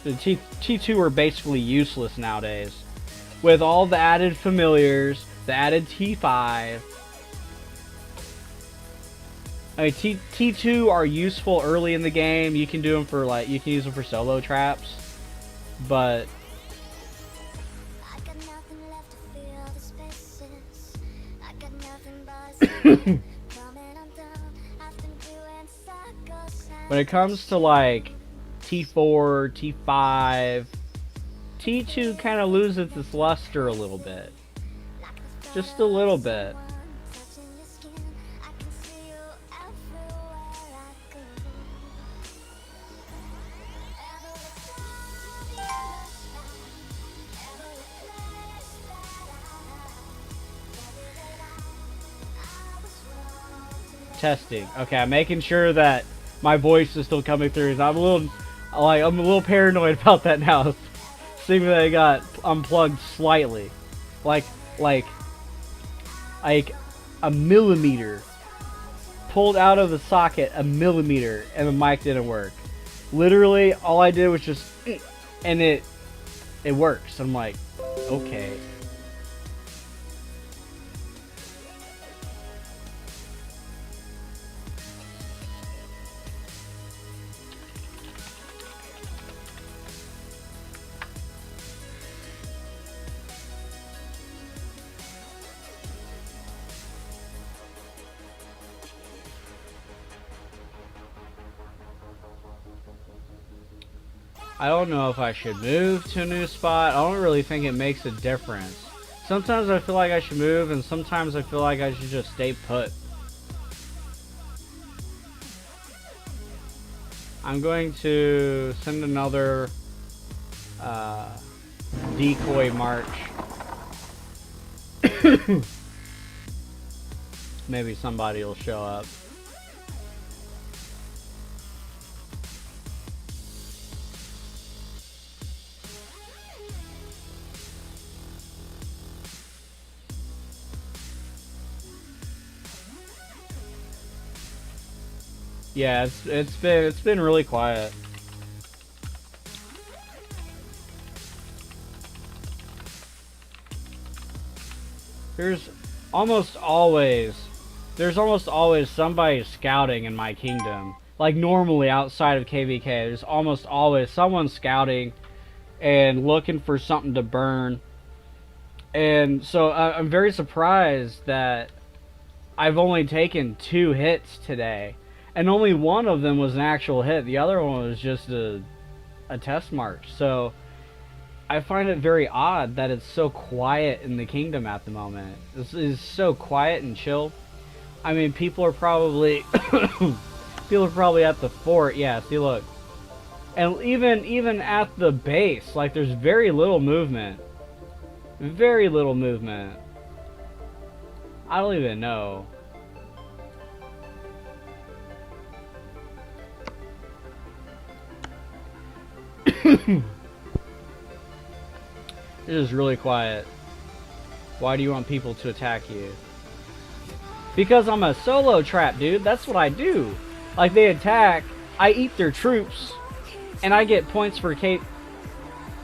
S2: The T2 are basically useless nowadays. With all the added familiars, the added T5. I mean, T2 are useful early in the game. You can do them for, like, you can use them for solo traps. But when it comes to, like, T4, T5, T2 kind of loses its luster a little bit. Just a little bit. Testing. Okay, I'm making sure that my voice is still coming through. I'm a little paranoid about that now. Seeing that I got unplugged slightly, like a millimeter, pulled out of the socket a millimeter, and the mic didn't work. Literally, all I did was just, and it works. I'm like, okay. I don't know if I should move to a new spot. I don't really think it makes a difference. Sometimes I feel like I should move, and sometimes I feel like I should just stay put. I'm going to send another decoy march. Maybe somebody will show up. Yeah, it's been really quiet. There's almost always somebody scouting in my kingdom. Like normally outside of KVK, there's almost always someone scouting and looking for something to burn. And so I'm very surprised that I've only taken 2 hits today. And only one of them was an actual hit. The other one was just a test march. So I find it very odd that it's so quiet in the kingdom at the moment. This is so quiet and chill. I mean, people are probably at the fort. Yeah, see, look. And even at the base, like, there's very little movement. Very little movement. I don't even know. It is really quiet. Why do you want people to attack you? Because I'm a solo trap, dude. That's what I do. Like, they attack, I eat their troops, and I get points for Kate.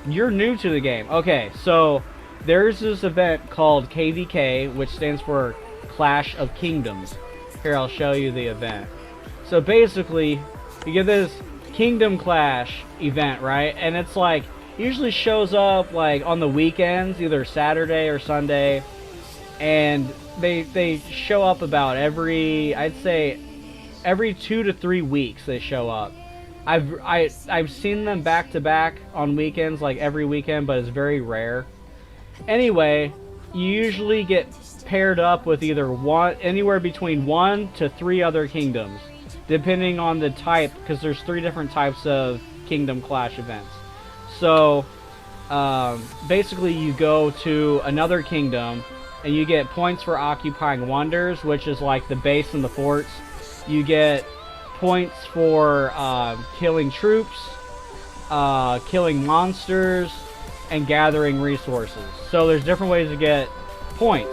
S2: You're new to the game. Okay, so there's this event called KVK, which stands for Clash of Kingdoms. Here, I'll show you the event. So basically, you get this Kingdom Clash event, right? And it's like, usually shows up like on the weekends, either Saturday or Sunday, and they show up about I'd say every 2 to 3 weeks they show up. I've seen them back to back on weekends, like every weekend, but it's very rare. Anyway, you usually get paired up with either anywhere between 1 to 3 other kingdoms, depending on the type, because there's 3 different types of Kingdom Clash events. So basically you go to another kingdom and you get points for occupying wonders, which is like the base and the forts. You get points for killing troops, killing monsters, and gathering resources. So there's different ways to get points.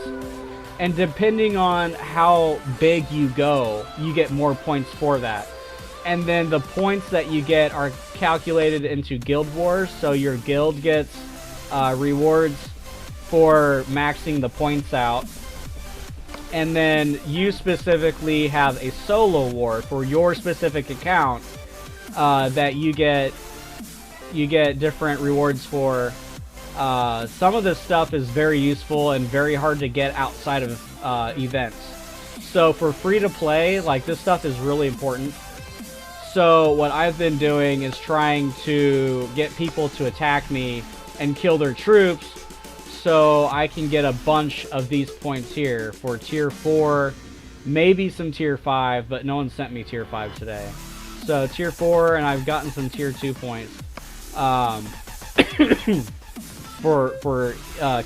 S2: And depending on how big you go, you get more points for that. And then the points that you get are calculated into guild wars. So your guild gets rewards for maxing the points out. And then you specifically have a solo war for your specific account that you get different rewards for. Some of this stuff is very useful and very hard to get outside of events. So for free to play, like, this stuff is really important. So what I've been doing is trying to get people to attack me and kill their troops, so I can get a bunch of these points here for tier 4, maybe some tier 5, but no one sent me tier 5 today. So tier 4, and I've gotten some tier 2 points for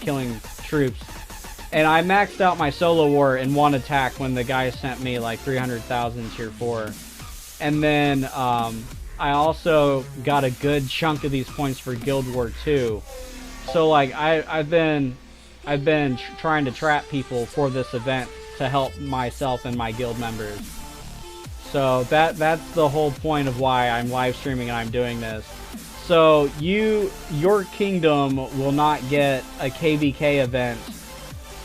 S2: killing troops. And I maxed out my solo war in one attack when the guy sent me like 300,000 tier 4. And then I also got a good chunk of these points for Guild War 2. So like I've been trying to trap people for this event to help myself and my guild members. So that's the whole point of why I'm live streaming and I'm doing this. So your kingdom will not get a KVK event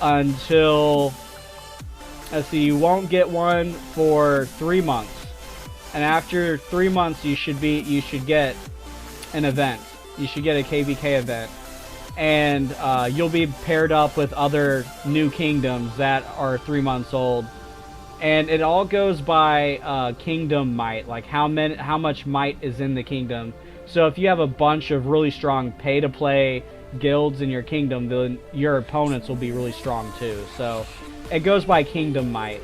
S2: until, let's see, you won't get one for 3 months. And after 3 months you should get an event. You should get a KVK event. And you'll be paired up with other new kingdoms that are 3 months old. And it all goes by kingdom might, like how much might is in the kingdom. So if you have a bunch of really strong pay-to-play guilds in your kingdom, then your opponents will be really strong too. So it goes by kingdom might.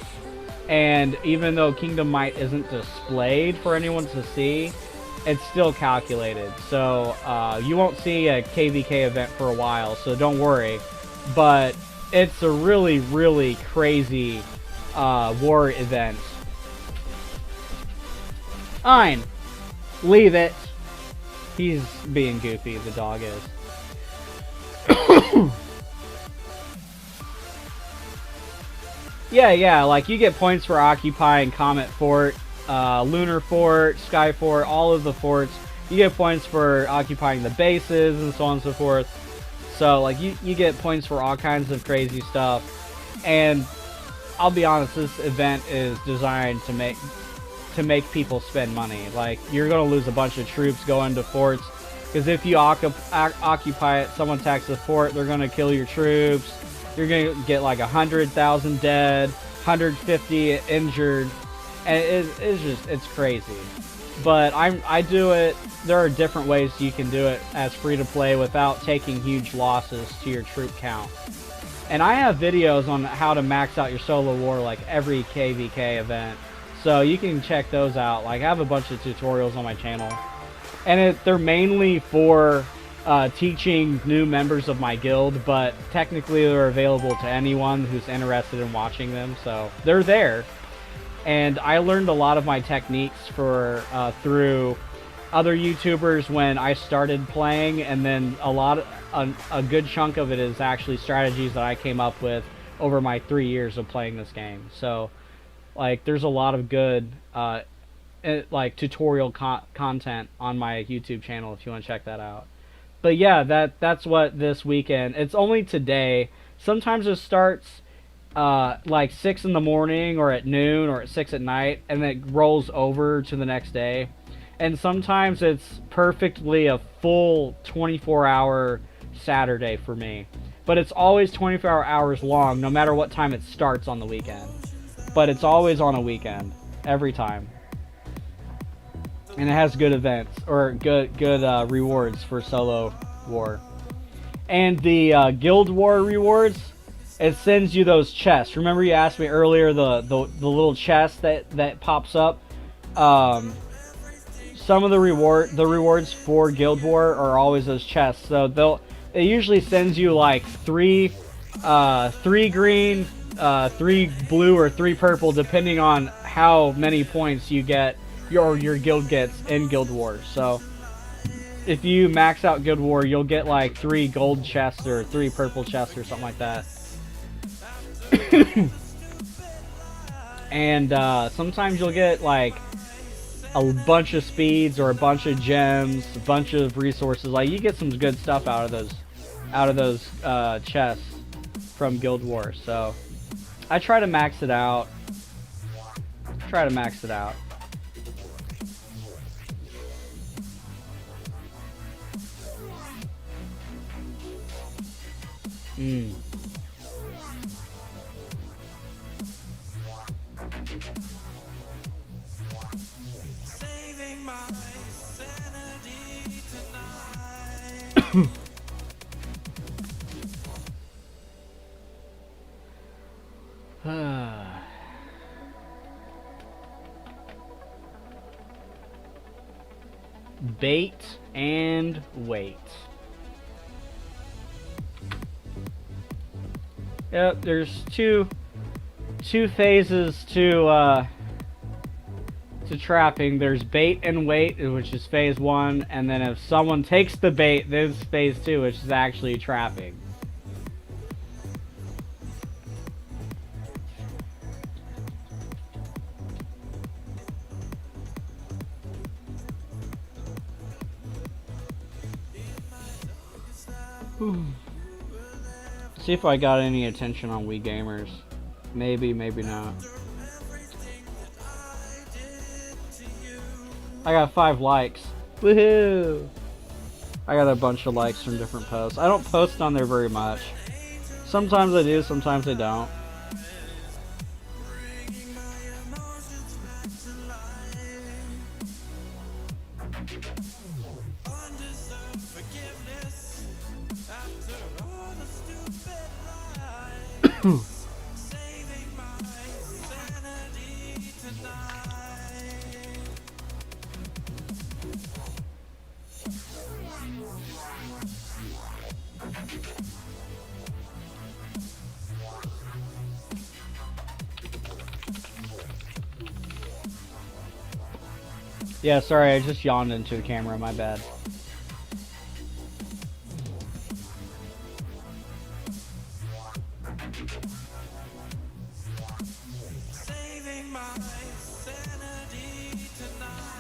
S2: And even though kingdom might isn't displayed for anyone to see, it's still calculated. So you won't see a KVK event for a while, so don't worry. But it's a really, really crazy war event. Fine. Leave it. He's being goofy, the dog is. Yeah, like you get points for occupying Comet Fort, Lunar Fort, Sky Fort, all of the forts. You get points for occupying the bases and so on and so forth. So like you get points for all kinds of crazy stuff. And I'll be honest, this event is designed to make people spend money. Like, you're gonna lose a bunch of troops going to forts, because if you occupy it, someone attacks the fort, they're gonna kill your troops. You're gonna get like 100,000 dead, 150 injured, and it's crazy. But I do it. There are different ways you can do it as free to play without taking huge losses to your troop count. And I have videos on how to max out your solo war like every KVK event. So you can check those out. Like, I have a bunch of tutorials on my channel. And they're mainly for teaching new members of my guild, but technically they're available to anyone who's interested in watching them. So they're there. And I learned a lot of my techniques through other YouTubers when I started playing, and then a good chunk of it is actually strategies that I came up with over my 3 years of playing this game. So like, there's a lot of good like tutorial content on my YouTube channel if you want to check that out. But yeah, that's what this weekend. It's only today. Sometimes it starts like 6 in the morning or at noon or at 6 at night, and then it rolls over to the next day. And sometimes it's perfectly a full 24-hour Saturday for me. But it's always 24 hours long, no matter what time it starts on the weekend. But it's always on a weekend, every time. And it has good events, or good rewards for solo war. And the guild war rewards, it sends you those chests. Remember you asked me earlier the little chest that pops up? Some of the rewards for guild war are always those chests. So it usually sends you like three green, 3 blue, or 3 purple, depending on how many points you get your guild gets in Guild Wars. So if you max out Guild War, you'll get like 3 gold chests or 3 purple chests or something like that. And sometimes you'll get like a bunch of speeds or a bunch of gems, a bunch of resources. Like you get some good stuff out of those chests from Guild Wars. So I try to max it out.
S1: Saving my sanity tonight.
S2: Bait and wait. Yep, there's two phases to trapping. There's bait and wait, which is phase 1, and then if someone takes the bait, there's phase 2, which is actually trapping. See if I got any attention on Wii Gamers. Maybe, maybe not. I got 5 likes. Woohoo! I got a bunch of likes from different posts. I don't post on there very much. Sometimes I do, sometimes I don't. Yeah, sorry, I just yawned into the camera, my bad.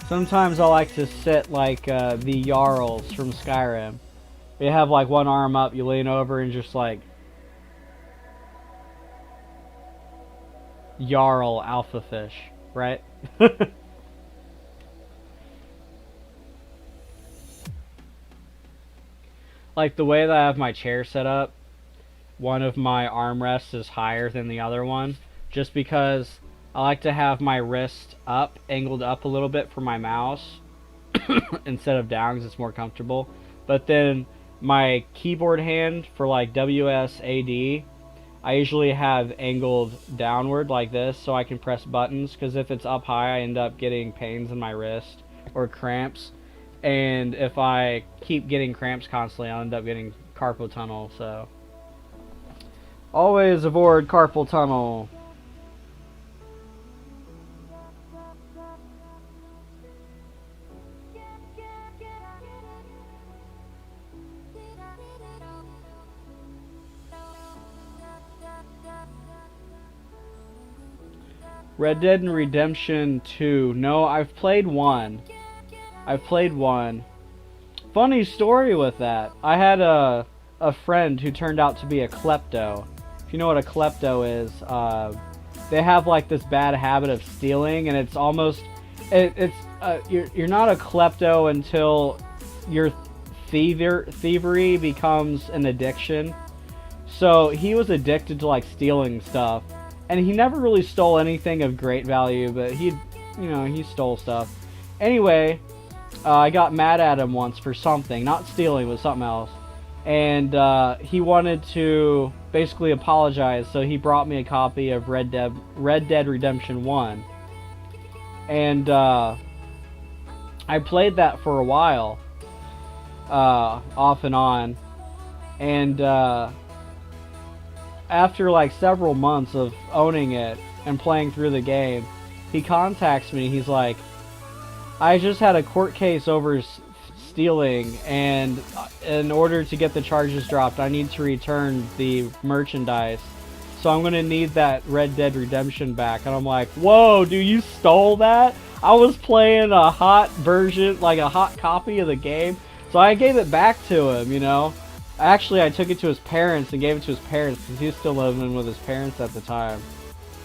S2: Sometimes I like to sit like the Jarls from Skyrim. You have like one arm up, you lean over and just like Jarl alpha fish, right? Like the way that I have my chair set up, one of my armrests is higher than the other one, just because I like to have my wrist up, angled up a little bit for my mouse instead of down because it's more comfortable. But then my keyboard hand for like WSAD, I usually have angled downward like this so I can press buttons, because if it's up high I end up getting pains in my wrist or cramps. And if I keep getting cramps constantly, I'll end up getting carpal tunnel, so always avoid carpal tunnel. Red Dead Redemption 2. No, I've played 1. Funny story with that. I had a friend who turned out to be a klepto. If you know what a klepto is, they have like this bad habit of stealing, and it's almost you're not a klepto until your thievery becomes an addiction. So he was addicted to like stealing stuff, and he never really stole anything of great value, but he stole stuff. Anyway, I got mad at him once for something, not stealing, but something else. And he wanted to basically apologize, so he brought me a copy of Red Dead Redemption 1. And I played that for a while, off and on. And after like several months of owning it and playing through the game, he contacts me. He's like, I just had a court case over stealing, and in order to get the charges dropped, I need to return the merchandise. So I'm gonna need that Red Dead Redemption back. And I'm like, whoa, dude, you stole that? I was playing a hot version, like a hot copy of the game. So I gave it back to him, you know. Actually, I took it to his parents and gave it to his parents because he was still living with his parents at the time.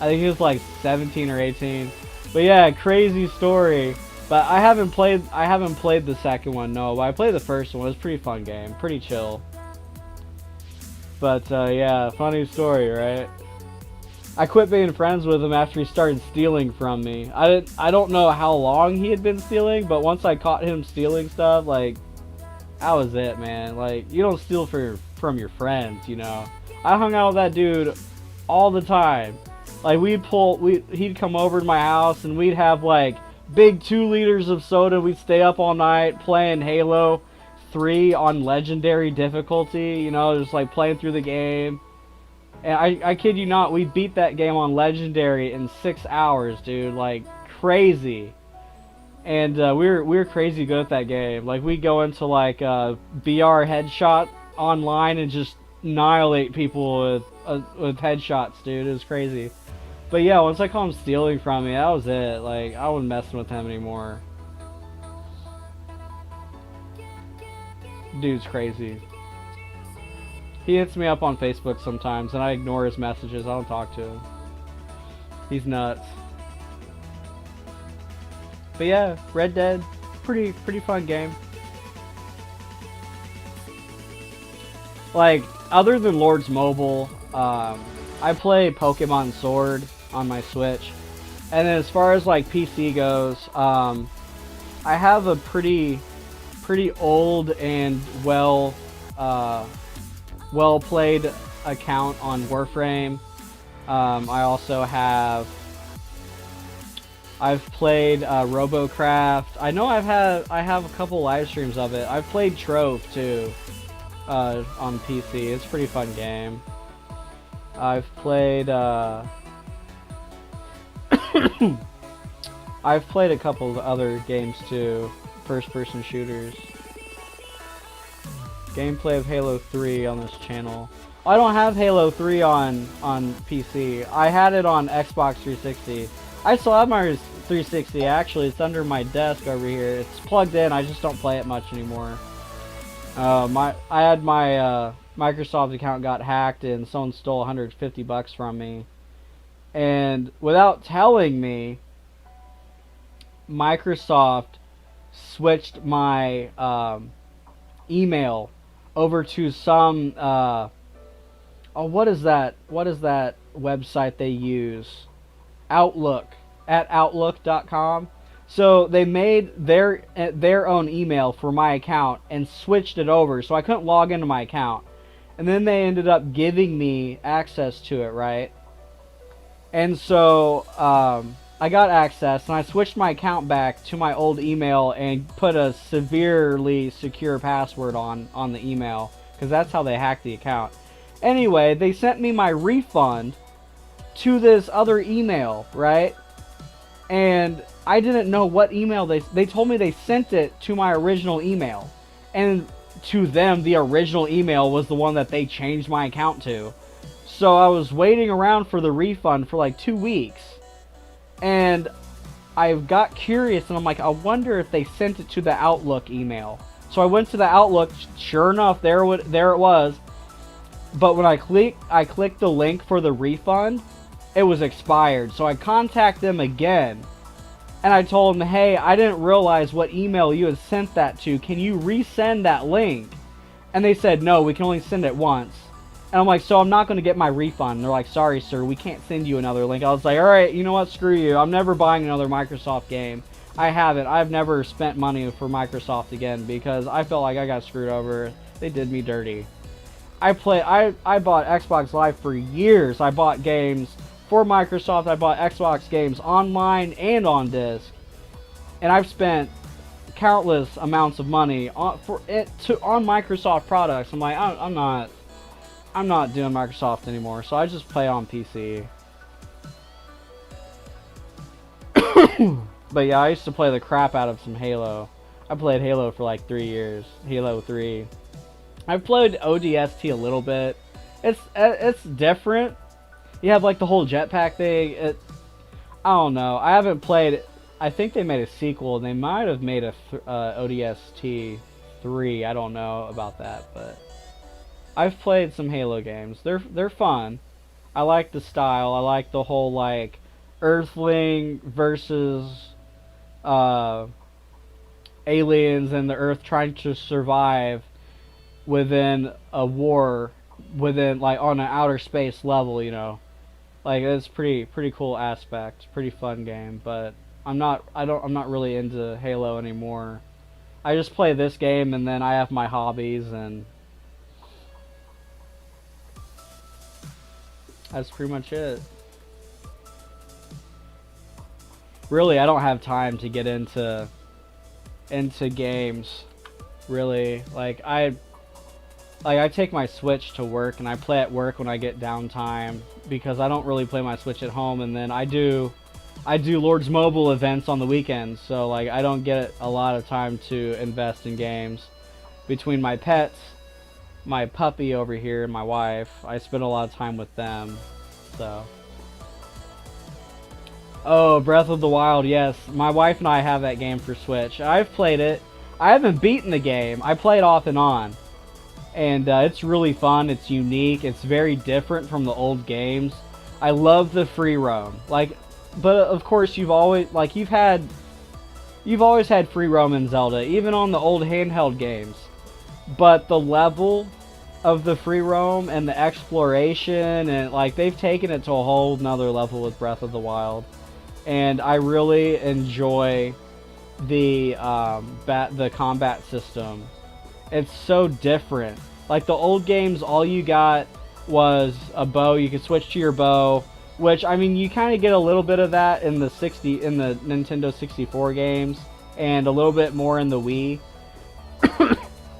S2: I think he was like 17 or 18. But yeah, crazy story. But I haven't played the second one, no. But I played the first one. It was a pretty fun game, pretty chill. But yeah, funny story, right? I quit being friends with him after he started stealing from me. I don't know how long he had been stealing, but once I caught him stealing stuff, like, that was it, man. Like, you don't steal from your friends, you know. I hung out with that dude all the time. Like, he'd come over to my house and we'd have like big 2 liters of soda. We'd stay up all night playing Halo 3 on legendary difficulty, you know, just like playing through the game. And I kid you not, we beat that game on legendary in 6 hours, dude, like crazy. And we were crazy good at that game. Like, we go into like VR headshot online and just annihilate people with headshots, dude. It was crazy. But yeah, once I caught him stealing from me, that was it. Like, I wasn't messing with him anymore. Dude's crazy. He hits me up on Facebook sometimes, and I ignore his messages. I don't talk to him. He's nuts. But yeah, Red Dead, pretty fun game. Like, other than Lords Mobile, I play Pokemon Sword on my Switch. And then as far as like PC goes, I have a pretty old and well played account on Warframe. I also I've played Robocraft. I know I have a couple live streams of it. I've played Trove too on PC. It's a pretty fun game. I've played I've played a couple of other games too, first-person shooters. Gameplay of Halo 3 on this channel. I don't have Halo 3 on PC. I had it on Xbox 360. I still have my 360 actually. It's under my desk over here. It's plugged in. I just don't play it much anymore. I had my Microsoft account got hacked and someone stole $150 from me. And without telling me, Microsoft switched my email over to some what is that website they use? Outlook, at outlook.com. So they made their own email for my account and switched it over, so I couldn't log into my account. And then they ended up giving me access to it, right? And so I got access, and I switched my account back to my old email and put a severely secure password on the email, because that's how they hacked the account. Anyway, they sent me my refund to this other email, right? And I didn't know what email they told me they sent it to my original email. And to them, the original email was the one that they changed my account to. So I was waiting around for the refund for like 2 weeks. And I got curious, and I'm like, I wonder if they sent it to the Outlook email. So I went to the Outlook. Sure enough, there it was. But when I clicked the link for the refund, it was expired. So I contacted them again, and I told them, hey, I didn't realize what email you had sent that to. Can you resend that link? And they said, no, we can only send it once. And I'm like, so I'm not going to get my refund. And they're like, sorry, sir, we can't send you another link. I was like, all right, you know what? Screw you. I'm never buying another Microsoft game. I haven't. I've never spent money for Microsoft again because I felt like I got screwed over. They did me dirty. I bought Xbox Live for years. I bought games for Microsoft. I bought Xbox games online and on disc. And I've spent countless amounts of money on Microsoft products. I'm like, I'm not doing Microsoft anymore, so I just play on PC. But yeah, I used to play the crap out of some Halo. I played Halo for like 3 years. Halo 3. I've played ODST a little bit. It's different. You have like the whole jetpack thing. I don't know. I haven't played. I think they made a sequel. And they might have made a ODST 3. I don't know about that, but I've played some Halo games. They're fun. I like the style. I like the whole like Earthling versus aliens and the Earth trying to survive within a war, within like on an outer space level. You know, like it's pretty cool aspect. Pretty fun game, but I'm not really into Halo anymore. I just play this game and then I have my hobbies and that's pretty much it. Really, I don't have time to get into games. Really, like I take my Switch to work and I play at work when I get downtime because I don't really play my Switch at home, and then I do Lord's Mobile events on the weekends, so like I don't get a lot of time to invest in games. Between my pets, my puppy over here, and my wife, I spend a lot of time with them. So oh, Breath of the Wild, yes. My wife and I have that game for Switch. I've played it. I haven't beaten the game. I play it off and on. And it's really fun. It's unique. It's very different from the old games. I love the free roam. Like, but of course you've always had free roam in Zelda, even on the old handheld games. But the level of the free roam and the exploration, and like they've taken it to a whole nother level with Breath of the Wild. And I really enjoy the combat system. It's so different. Like the old games, all you got was a bow. You could switch to your bow, which I mean, you kind of get a little bit of that in the Nintendo 64 games, and a little bit more in the Wii.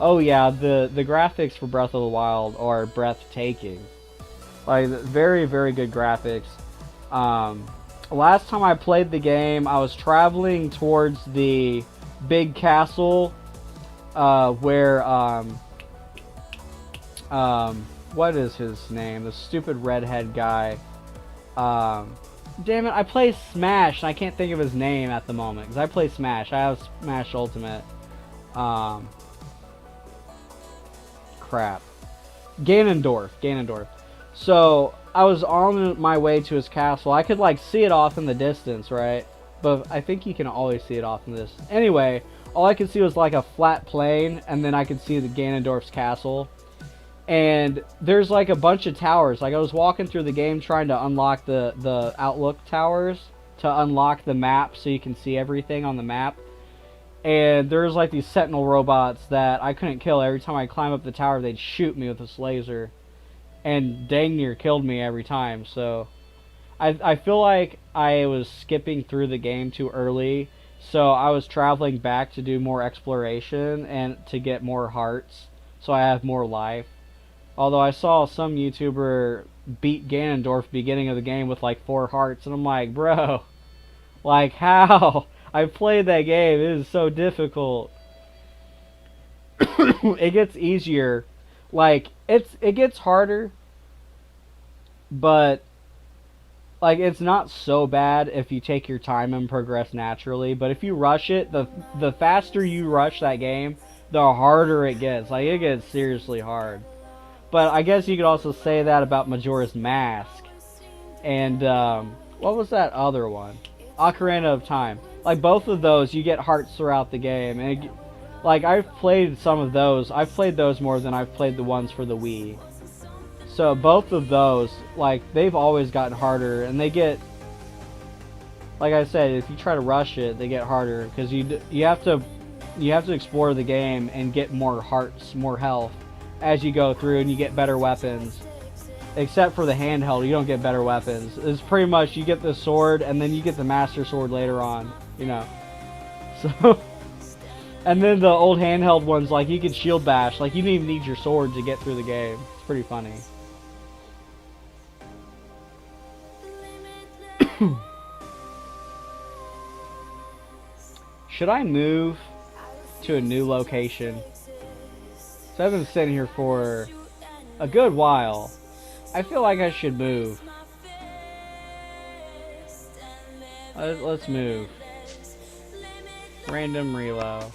S2: Oh yeah, the graphics for Breath of the Wild are breathtaking. Like very good graphics. Last time I played the game, I was traveling towards the big castle, where what is his name? The stupid redhead guy. Damn it! I play Smash and I can't think of his name at the moment because I play Smash. I have Smash Ultimate. Crap. Ganondorf. So I was on my way to his castle. I could like see it off in the distance, right? But I think you can always see it off in this. Anyway, all I could see was like a flat plain, and then I could see the Ganondorf's castle. And there's like a bunch of towers. Like I was walking through the game trying to unlock the Outlook towers to unlock the map so you can see everything on the map. And there's like these sentinel robots that I couldn't kill. Every time I climb up the tower, they'd shoot me with this laser. And dang near killed me every time. So I feel like I was skipping through the game too early. So I was traveling back to do more exploration and to get more hearts. So I have more life. Although I saw some YouTuber beat Ganondorf beginning of the game with like 4 hearts. And I'm like, bro, like how? I played that game. It is so difficult. It gets easier. Like it gets harder, but like it's not so bad if you take your time and progress naturally. But if you rush it, the faster you rush that game, the harder it gets. Like it gets seriously hard. But I guess you could also say that about Majora's Mask. And what was that other one? Ocarina of Time. Like both of those, you get hearts throughout the game. And like I've played some of those. I've played those more than I've played the ones for the Wii. So both of those, like they've always gotten harder, and they get, like I said, if you try to rush it, they get harder because you have to explore the game and get more hearts, more health as you go through, and you get better weapons. Except for the handheld, you don't get better weapons. It's pretty much you get the sword and then you get the Master Sword later on, you know. So, and then the old handheld ones, like you could shield bash, like you didn't even need your sword to get through the game. It's pretty funny. Should I move? to a new location. So I've been sitting here for a good while. I feel like I should move. Let's move. Random reload.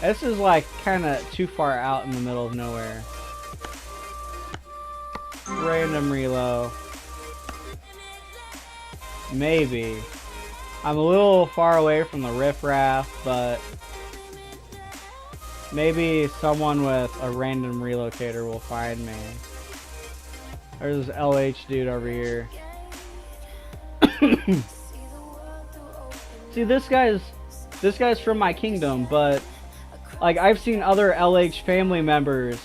S2: This is like kind of too far out in the middle of nowhere. Random reload. Maybe. I'm a little far away from the riffraff, but maybe someone with a random relocator will find me. There's this LH dude over here. See, this guy's from my kingdom, but like I've seen other LH family members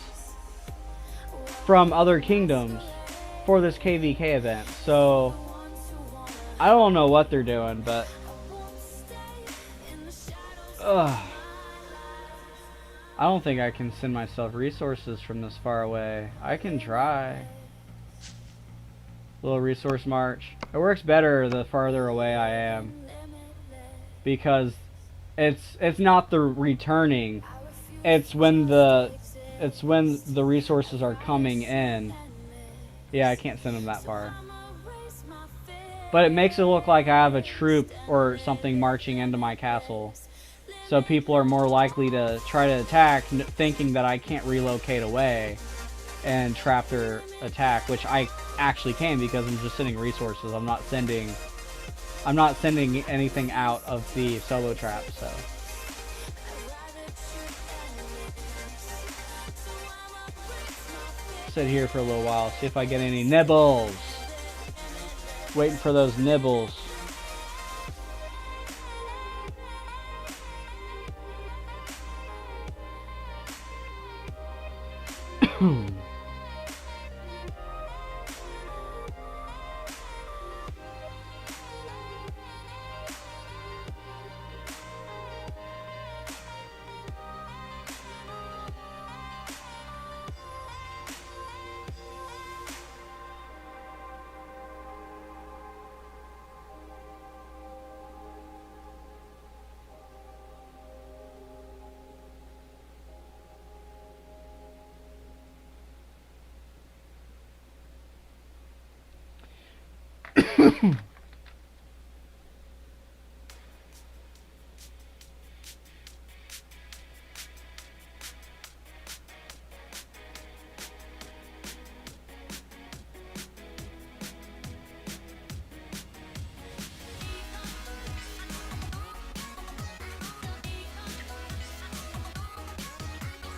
S2: from other kingdoms for this KVK event, so I don't know what they're doing, but I don't think I can send myself resources from this far away. I can try. Little resource march. It works better the farther away I am, because it's not the returning, it's when the resources are coming in. Yeah, I can't send them that far. But it makes it look like I have a troop or something marching into my castle. So people are more likely to try to attack, thinking that I can't relocate away and trap their attack, which I actually can because I'm just sending resources. I'm not sending anything out of the solo trap, so. Sit here for a little while, see if I get any nibbles. Waiting for those nibbles.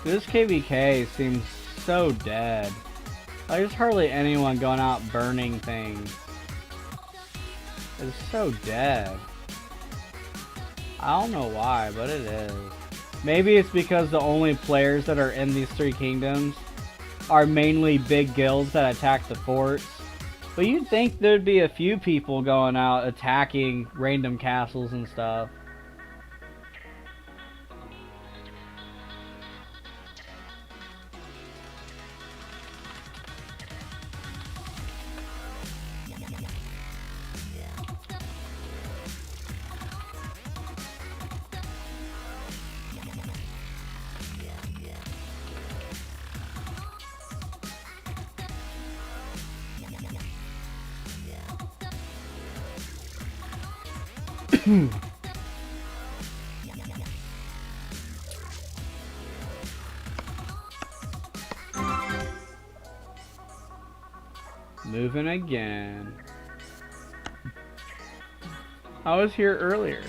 S2: This KVK seems so dead. Like, there's hardly anyone going out burning things. It's so dead. I don't know why, but it is. Maybe it's because the only players that are in these three kingdoms are mainly big guilds that attack the forts. But you'd think there'd be a few people going out attacking random castles and stuff. Moving again. I was here earlier.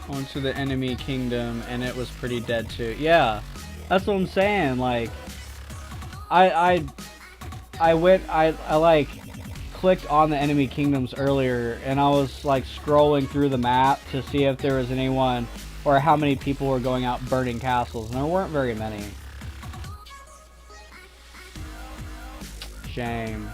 S2: Onto the enemy kingdom, and it was pretty dead too. Yeah, that's what I'm saying. Like, I like clicked on the enemy kingdoms earlier, and I was like scrolling through the map to see if there was anyone or how many people were going out burning castles, and there weren't very many. Shame.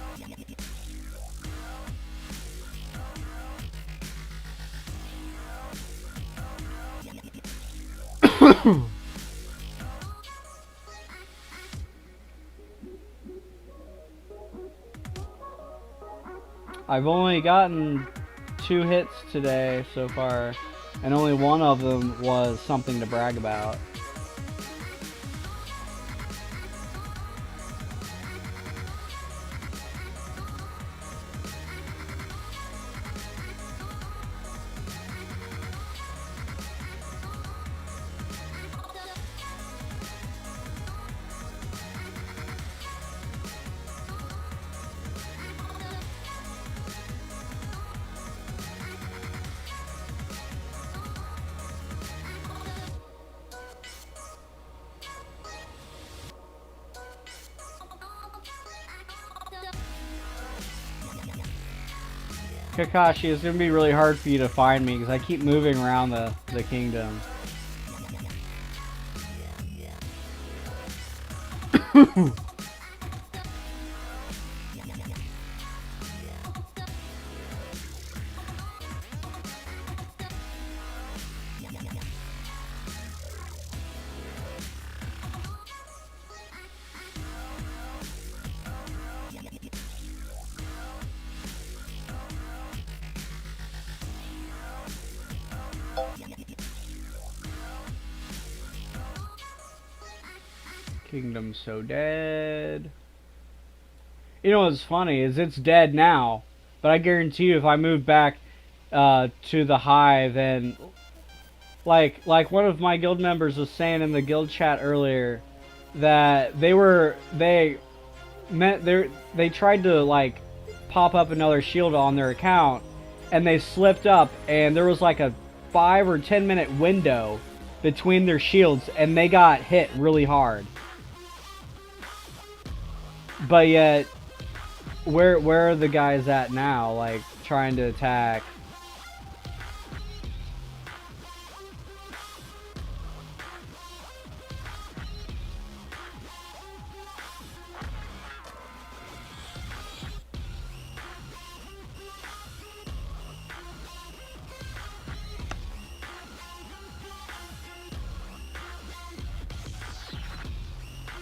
S2: I've only gotten 2 hits today so far, and only one of them was something to brag about. Kakashi, it's gonna be really hard for you to find me because I keep moving around the kingdom. Kingdom's so dead. You know what's funny is it's dead now, but I guarantee you if I move back to the hive, then like one of my guild members was saying in the guild chat earlier that they tried to like pop up another shield on their account and they slipped up and there was like a 5 or 10 minute window between their shields and they got hit really hard. But yet, where are the guys at now, like, trying to attack?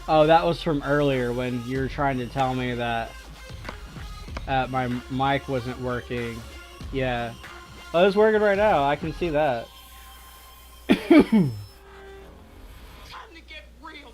S2: Oh, that was from earlier when you were trying to tell me that my mic wasn't working. Yeah. Oh, it's working right now. I can see that.
S3: Time to get real.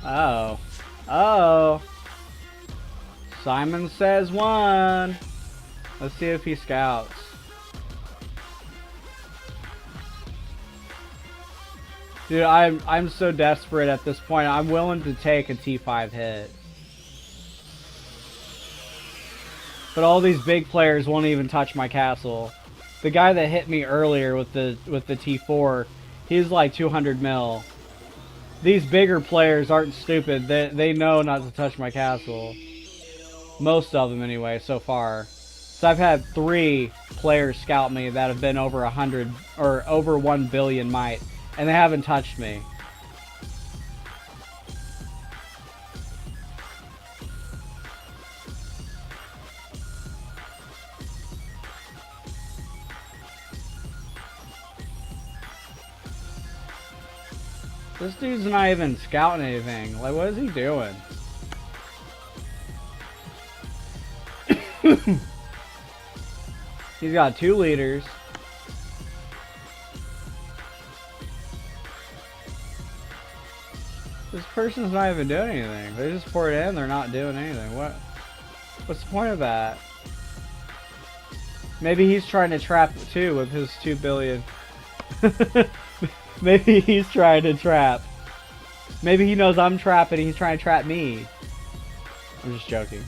S2: Oh. Oh. Simon says 1. Let's see if he scouts. Dude, I'm so desperate at this point. I'm willing to take a T5 hit. But all these big players won't even touch my castle. The guy that hit me earlier with the T4, he's like 200 mil. These bigger players aren't stupid. They know not to touch my castle. Most of them anyway, so far. So I've had 3 players scout me that have been over 100 or over 1 billion might, and they haven't touched me. This dude's not even scouting anything. Like, what is he doing? He's got 2 leaders. This person's not even doing anything. They just pour it in, they're not doing anything. What's the point of that? Maybe he's trying to trap it too with his 2 billion. Maybe he's trying to trap. Maybe he knows I'm trapping and he's trying to trap me. I'm just joking.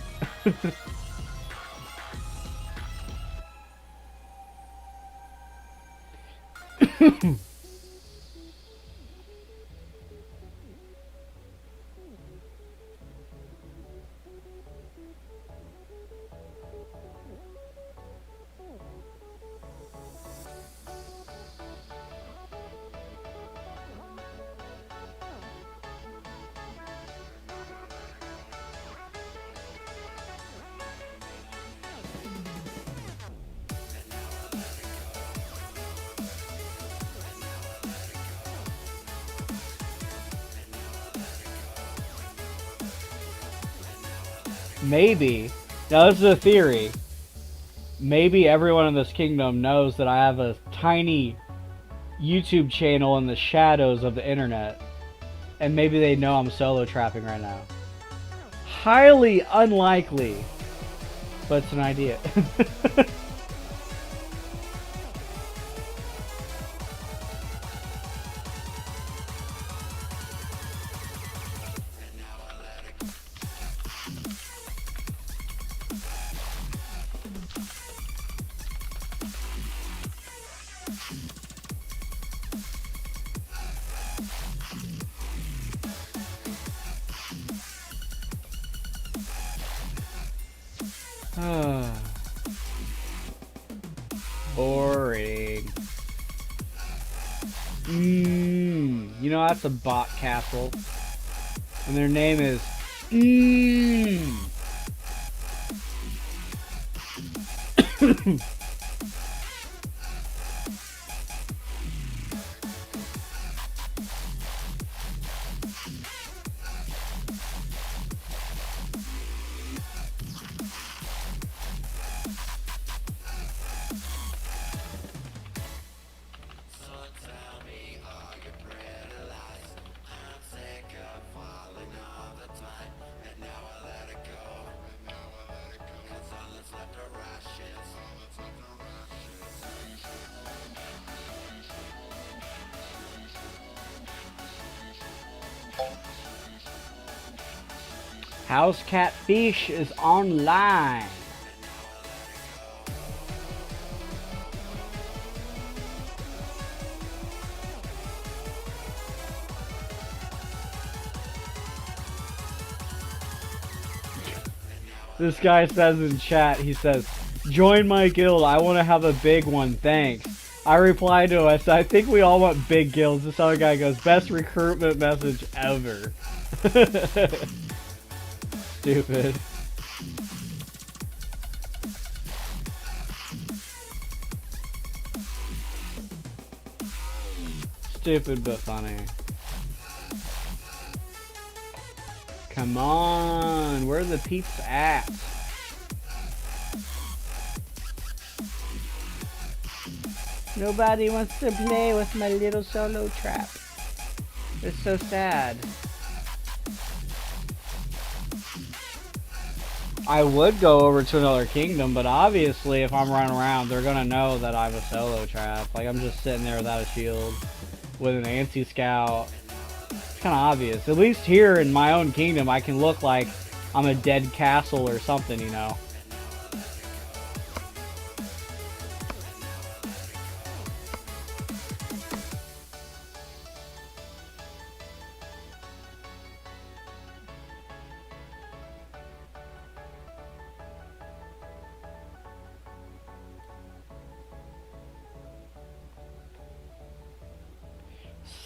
S2: maybe, now this is a theory, maybe everyone in this kingdom knows that I have a tiny YouTube channel in the shadows of the internet, and maybe they know I'm solo trapping right now. Highly unlikely, but it's an idea. Boring. You know that's a bot castle. And their name is House Catfish is online. This guy says in chat, he says, join my guild, I want to have a big one, thanks. I replied to him, I said, I think we all want big guilds. This other guy goes, best recruitment message ever. Stupid. Stupid but funny. Come on, where are the peeps at? Nobody wants to play with my little solo trap. It's so sad. I would go over to another kingdom, but obviously if I'm running around, they're gonna know that I have a solo trap. Like, I'm just sitting there without a shield, with an anti-scout. It's kinda obvious. At least here in my own kingdom, I can look like I'm a dead castle or something, you know.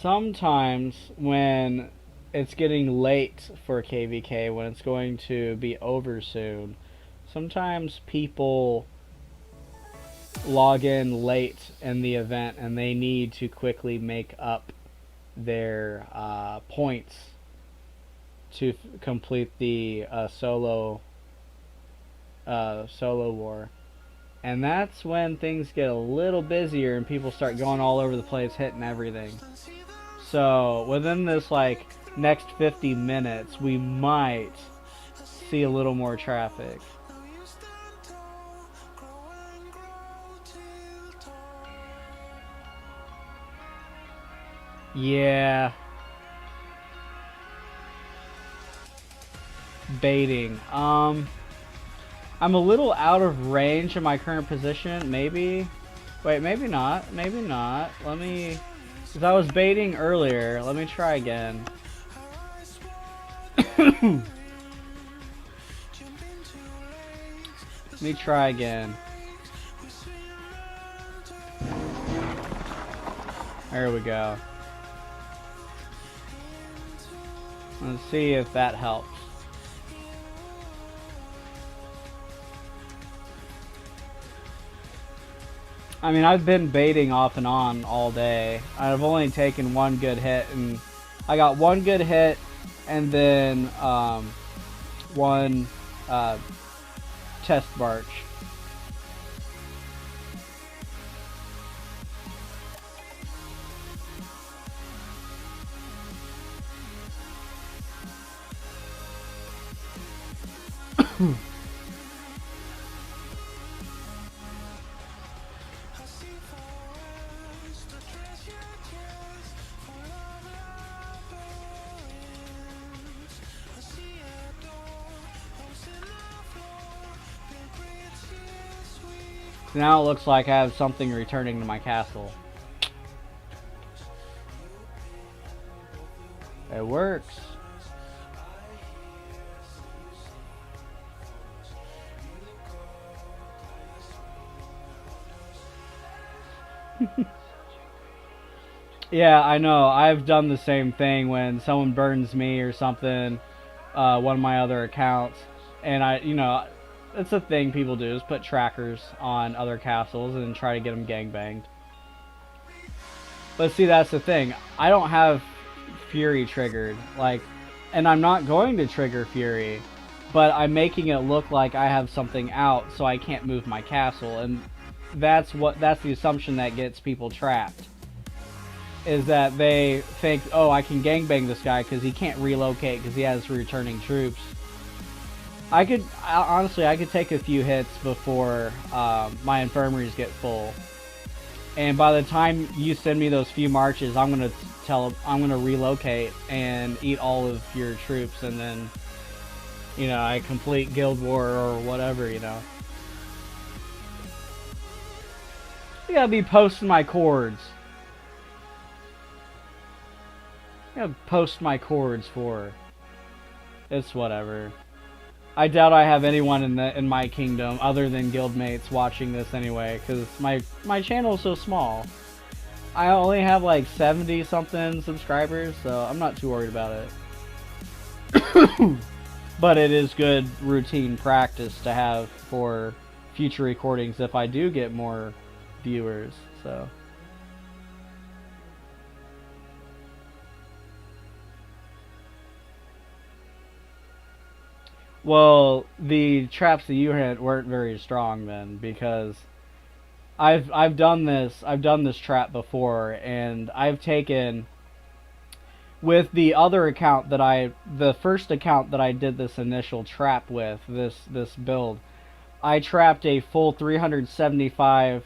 S2: Sometimes when it's getting late for KVK, when it's going to be over soon, sometimes people log in late in the event and they need to quickly make up their points to complete the solo war. And that's when things get a little busier and people start going all over the place, hitting everything. So within this like next 50 minutes, we might see a little more traffic. Yeah. Baiting. I'm a little out of range in my current position. Maybe. Wait, maybe not. Maybe not. Let me... Because I was baiting earlier. Let me try again. Let me try again. There we go. Let's see if that helps. I mean, I've been baiting off and on all day. I've only taken one good hit, and I got one good hit, and then one test march. Now it looks like I have something returning to my castle. It works. Yeah, I know. I've done the same thing when someone burns me or something, one of my other accounts, and it's a thing people do is put trackers on other castles and try to get them gangbanged. But see, that's the thing. I don't have Fury triggered, and I'm not going to trigger Fury, but I'm making it look like I have something out so I can't move my castle, and that's the assumption that gets people trapped. Is that they think, oh, I can gangbang this guy because he can't relocate because he has returning troops. Honestly, I could take a few hits before my infirmaries get full. And by the time you send me those few marches, I'm gonna relocate and eat all of your troops, and then, I complete Guild War or whatever, You gotta be posting my chords. Post my chords for. It's whatever. I doubt I have anyone in my kingdom other than guildmates watching this anyway, because my channel is so small. I only have like 70 something subscribers, so I'm not too worried about it. But it is good routine practice to have for future recordings if I do get more viewers, so. Well, the traps that you hit weren't very strong then, because I've done this trap before, and I've taken with the other account the first account that I did this initial trap with, this build, I trapped a full 375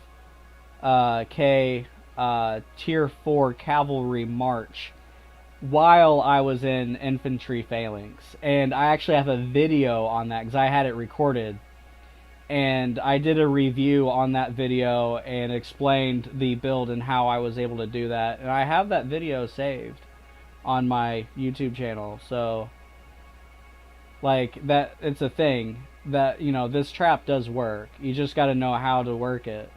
S2: K tier 4 cavalry march while I was in infantry phalanx, and I actually have a video on that because I had it recorded, and I did a review on that video and explained the build and how I was able to do that, and I have that video saved on my YouTube channel. So that, it's a thing that, this trap does work. You just got to know how to work it.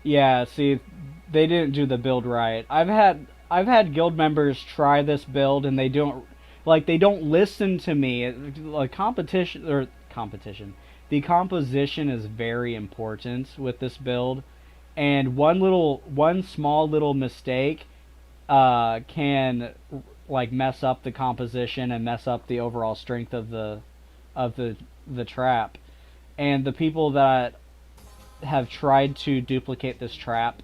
S2: Yeah, see, they didn't do the build right. I've had guild members try this build and they don't listen to me. Like competition. The composition is very important with this build, and one small little mistake can mess up the composition and mess up the overall strength of the trap. And the people that have tried to duplicate this trap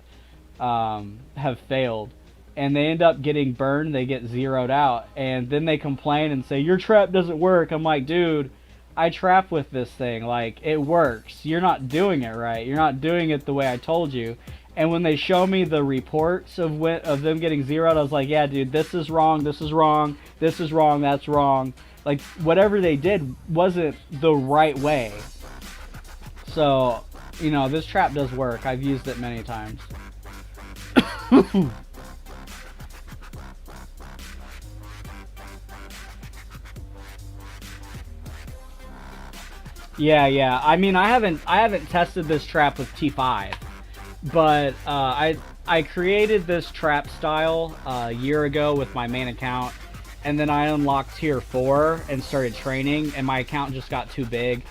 S2: have failed, and they end up getting burned. They get zeroed out, and then they complain and say, your trap doesn't work. I'm like, dude, I trap with this thing, it works. You're not doing it right. You're not doing it the way I told you. And when they show me the reports of them getting zeroed, I was like, yeah, dude, this is wrong, this is wrong, this is wrong, that's wrong. Whatever they did wasn't the right way. So, this trap does work. I've used it many times. Yeah. I mean, I haven't tested this trap with T5, but I created this trap style a year ago with my main account, and then I unlocked tier 4 and started training, and my account just got too big.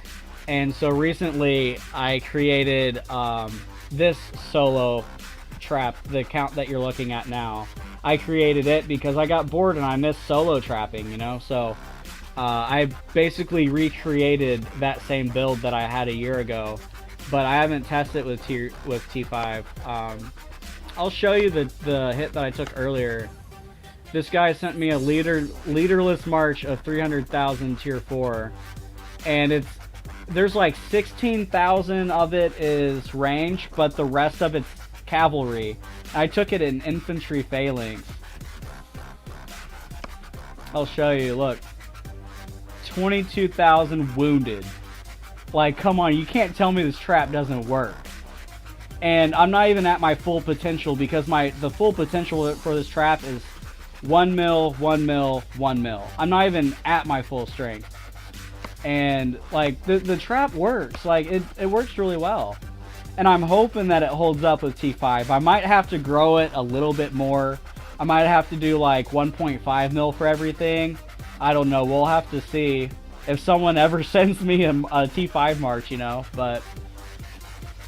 S2: And so recently I created this solo trap, the account that you're looking at now. I created it because I got bored and I missed solo trapping, you know. So I basically recreated that same build that I had a year ago, but I haven't tested it with T5. I'll show you the hit that I took earlier. This guy sent me a leaderless march of 300,000 tier 4, and there's like 16,000 of it is range, but the rest of it's cavalry. I took it in infantry phalanx. I'll show you, look. 22,000 wounded. Like, come on, you can't tell me this trap doesn't work. And I'm not even at my full potential, because the full potential for this trap is 1 mil, 1 mil, 1 mil. I'm not even at my full strength. And like the trap works. Like it works really well. And I'm hoping that it holds up with T5. I might have to grow it a little bit more. I might have to do like 1.5 mil for everything. I don't know. We'll have to see if someone ever sends me a T5 march, you know. But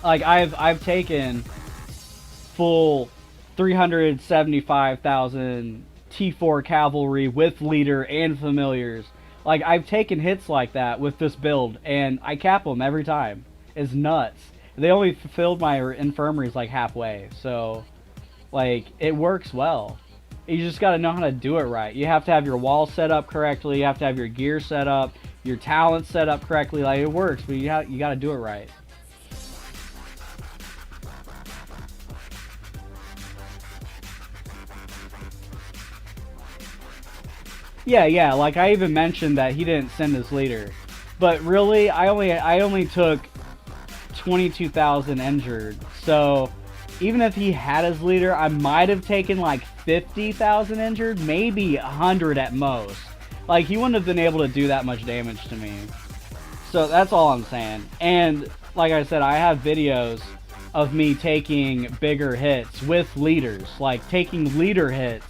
S2: like I've taken full 375,000 T4 cavalry with leader and familiars. Like, I've taken hits like that with this build, and I cap them every time. It's nuts. They only filled my infirmaries like halfway, so like it works well. You just got to know how to do it right. You have to have your wall set up correctly. You have to have your gear set up, your talent set up correctly. Like, it works, but you got to do it right. Yeah, like I even mentioned that he didn't send his leader. But really, I only took 22,000 injured. So even if he had his leader, I might have taken like 50,000 injured, maybe 100 at most. Like, he wouldn't have been able to do that much damage to me. So that's all I'm saying. And like I said, I have videos of me taking bigger hits with leaders, like taking leader hits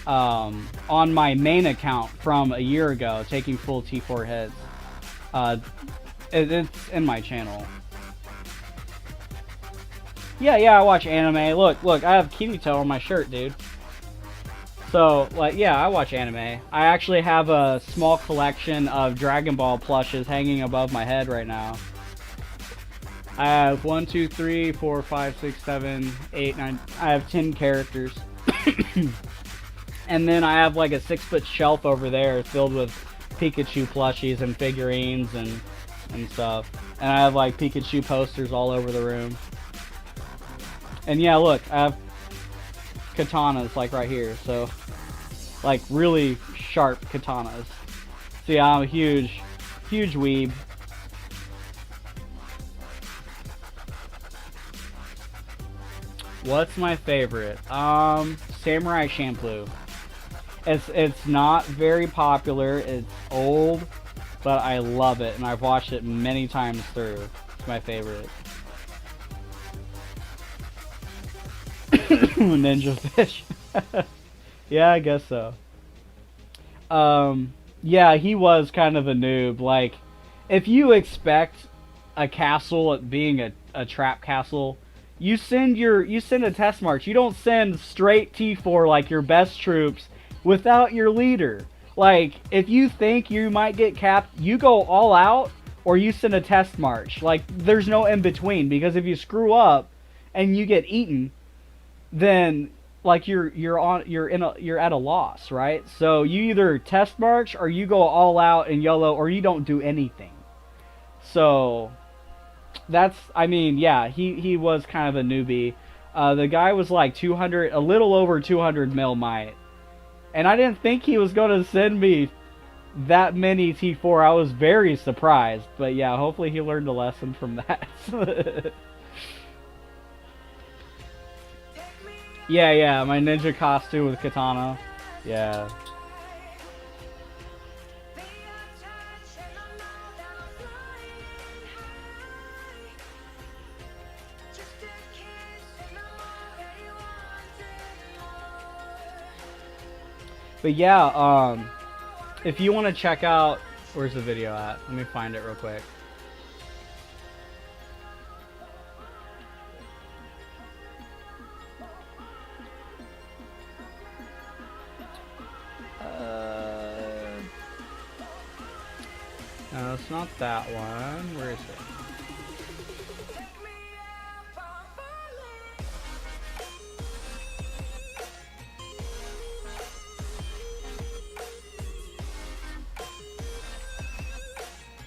S2: on my main account from a year ago, taking full T4 hits. It's in my channel. Yeah, I watch anime. Look, I have Kirito on my shirt, dude. So, like, yeah, I watch anime. I actually have a small collection of Dragon Ball plushes hanging above my head right now. I have 1, 2, 3, 4, 5, 6, 7, 8, 9. I have 10 characters. And then I have like a 6-foot shelf over there filled with Pikachu plushies and figurines and stuff. And I have like Pikachu posters all over the room. And yeah, look, I have katanas like right here. So, like, really sharp katanas. So yeah, I'm a huge weeb. What's my favorite? Samurai Champloo. It's not very popular. It's old, but I love it, and I've watched it many times through. It's my favorite. Ninja Fish. Yeah, I guess so. Yeah, he was kind of a noob. Like, if you expect a castle being a trap castle, you send a test march. You don't send straight T4 like your best troops without your leader. Like, if you think you might get capped, you go all out or you send a test march. Like, there's no in between, because if you screw up and you get eaten, then like you're at a loss, right? So you either test march or you go all out and YOLO, or you don't do anything. So that's, I mean, yeah, he was kind of a newbie. The guy was like 200, a little over 200 mil might. And I didn't think he was going to send me that many T4. I was very surprised. But yeah, hopefully he learned a lesson from that. Yeah, my ninja costume with katana. Yeah. But yeah, if you want to check out, where's the video at? Let me find it real quick. No, it's not that one. Where is it?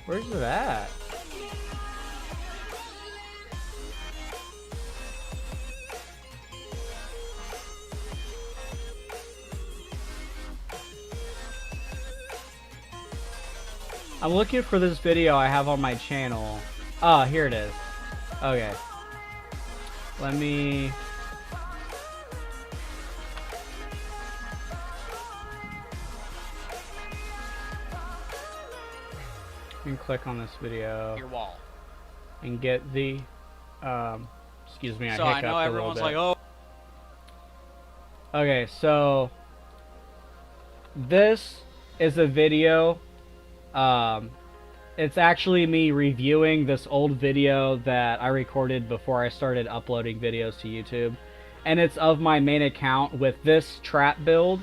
S2: Where's it at? I'm looking for this video I have on my channel. Oh, here it is. Okay. Let me... You can click on this video.
S4: Your wall.
S2: And get the... excuse me,
S4: So I know everyone's like, oh.
S2: Okay, so... This is a video... it's actually me reviewing this old video that I recorded before I started uploading videos to YouTube. And it's of my main account with this trap build,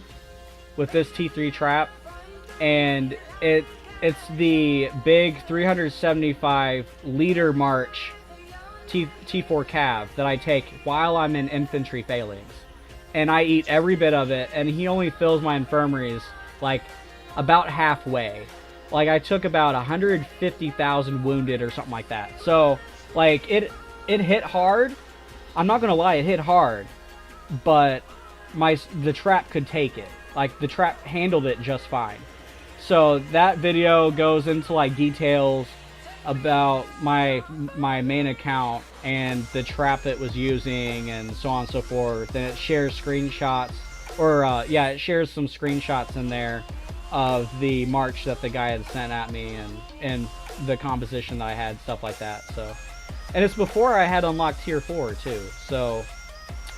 S2: with this T3 trap. And it's the big 375 liter march T4 cav that I take while I'm in infantry phalanx. And I eat every bit of it, and he only fills my infirmaries like about halfway. Like, I took about 150,000 wounded or something like that. So, like, it hit hard. I'm not gonna lie, it hit hard. But the trap could take it. Like, the trap handled it just fine. So, that video goes into, like, details about my main account and the trap it was using and so on and so forth. And it shares screenshots. Or, yeah, it shares some screenshots in there of the march that the guy had sent at me and the composition that I had, stuff like that. So, and it's before I had unlocked tier 4 too. So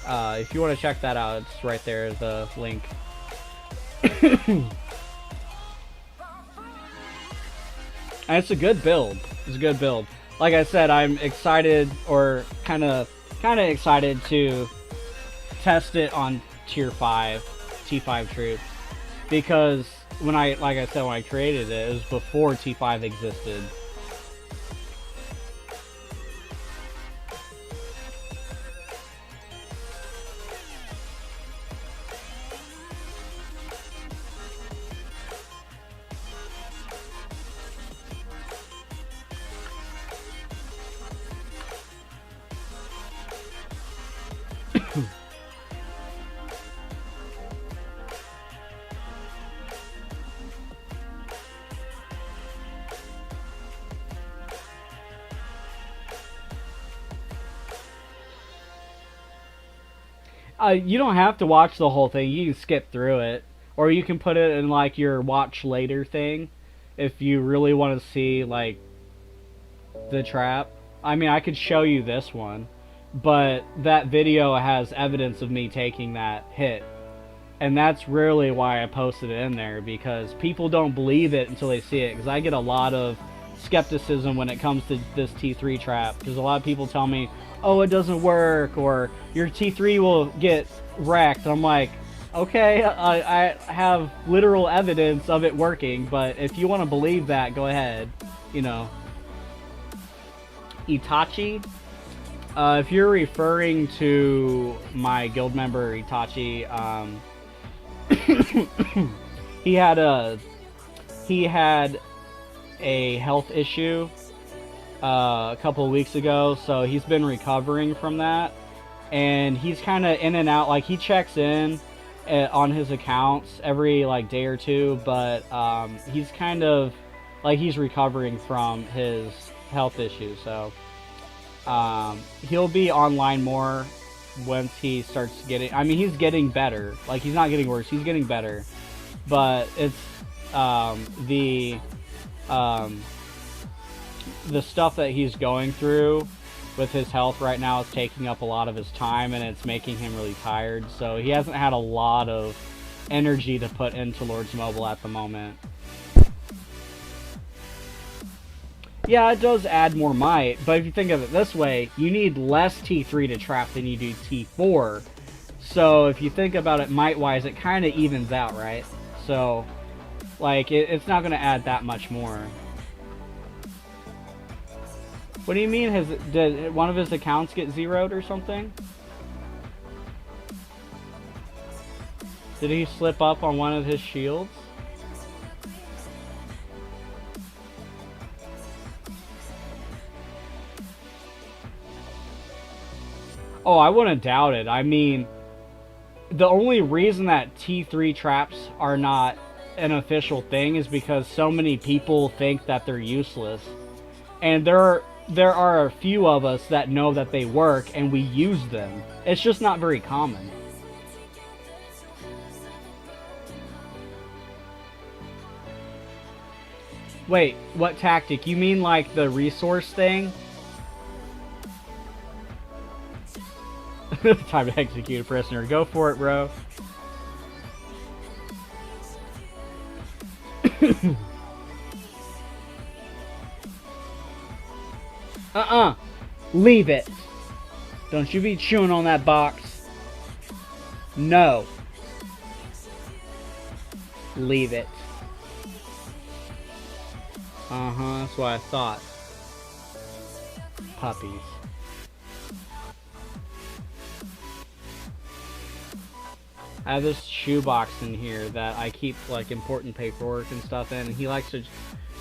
S2: if you want to check that out, it's right there, the link. And it's a good build. It's a good build. Like I said, I'm excited, or kind of excited to test it on tier 5 T5 troops, because when like I said, when I created it, it was before T5 existed. You don't have to watch the whole thing. You can skip through it. Or you can put it in, like, your watch later thing. If you really want to see, like, the trap. I mean, I could show you this one. But that video has evidence of me taking that hit. And that's really why I posted it in there. Because people don't believe it until they see it. Because I get a lot of skepticism when it comes to this T3 trap. Because a lot of people tell me, oh, it doesn't work, or your T3 will get wrecked. I'm like, okay, I have literal evidence of it working, but if you want to believe that, go ahead, you know. Itachi, if you're referring to my guild member Itachi, he had a health issue a couple of weeks ago, so he's been recovering from that, and he's kind of in and out. Like, he checks in on his accounts every like day or two, but he's kind of like, he's recovering from his health issues, so he'll be online more once he starts getting, I mean, he's getting better. Like, he's not getting worse, he's getting better, but it's the stuff that he's going through with his health right now is taking up a lot of his time, and it's making him really tired. So he hasn't had a lot of energy to put into Lord's Mobile at the moment. Yeah, it does add more might, but if you think of it this way, you need less T3 to trap than you do T4. So if you think about it might-wise, it kind of evens out, right? So, like, it's not going to add that much more. What do you mean? Did one of his accounts get zeroed or something? Did he slip up on one of his shields? Oh, I wouldn't doubt it. I mean, the only reason that T3 traps are not an official thing is because so many people think that they're useless. And there are a few of us that know that they work and we use them. It's just not very common. Wait, what tactic? You mean like the resource thing? Time to execute a prisoner. Go for it, bro. Leave it. Don't you be chewing on that box. No. Leave it. That's what I thought. Puppies. I have this shoebox in here that I keep like important paperwork and stuff in, and he likes to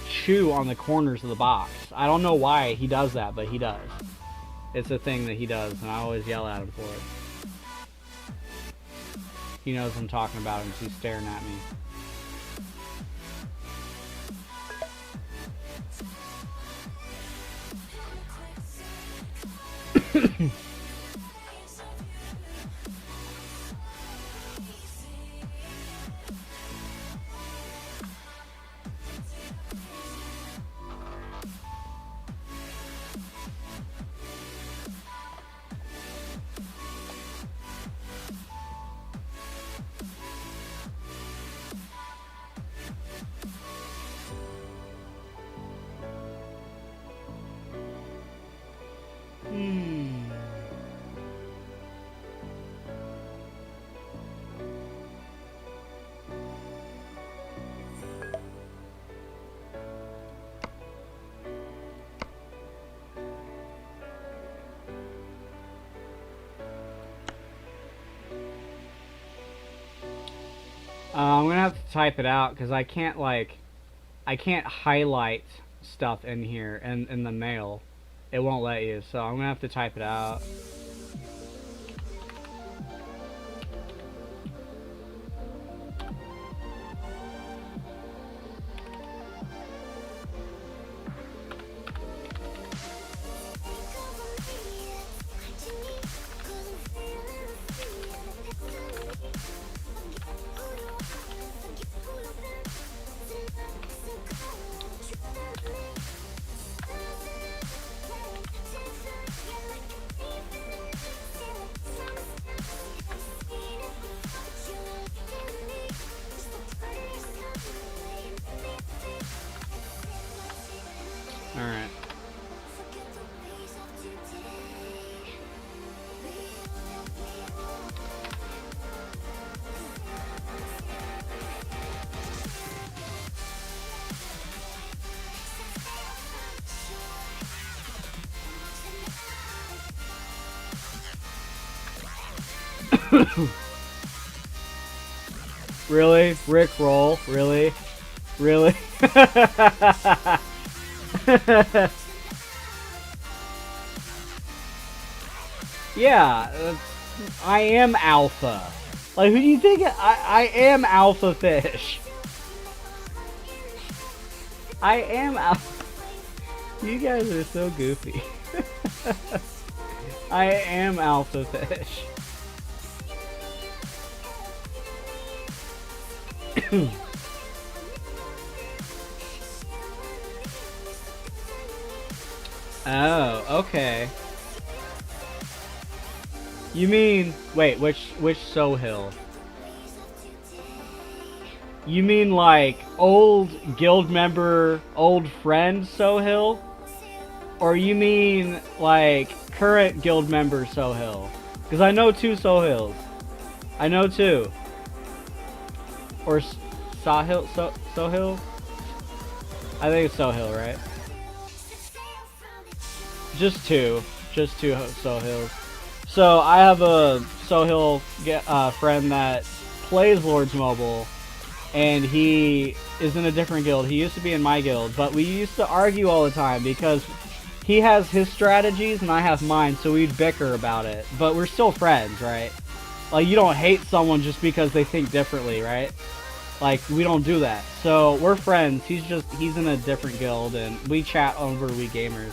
S2: chew on the corners of the box. I don't know why he does that, but he does. It's a thing that he does, and I always yell at him for it. He knows I'm talking about him, so he's staring at me. I'm gonna have to type it out because I can't highlight stuff in here and in the mail. It won't let you, so I'm gonna have to type it out. Alright. Really? Rick roll? Really? Really? Yeah, I am alpha. Like, who do you think I am alpha fish? I am alpha. You guys are so goofy. I am alpha fish. Oh, okay. You mean, wait, which Sohill? You mean like old guild member, old friend Sohill? Or you mean like current guild member Sohill? Because I know two Sohills. I know two. Or Sohill? Sohill? I think it's Sohill, right? just two. Just two Sohils. So I have a Sohil friend that plays Lords Mobile, and he is in a different guild. He used to be in my guild, but we used to argue all the time because he has his strategies and I have mine, so we'd bicker about it. But we're still friends, right? Like, you don't hate someone just because they think differently, right? Like, we don't do that. So, we're friends. He's in a different guild, and we chat over We Gamers.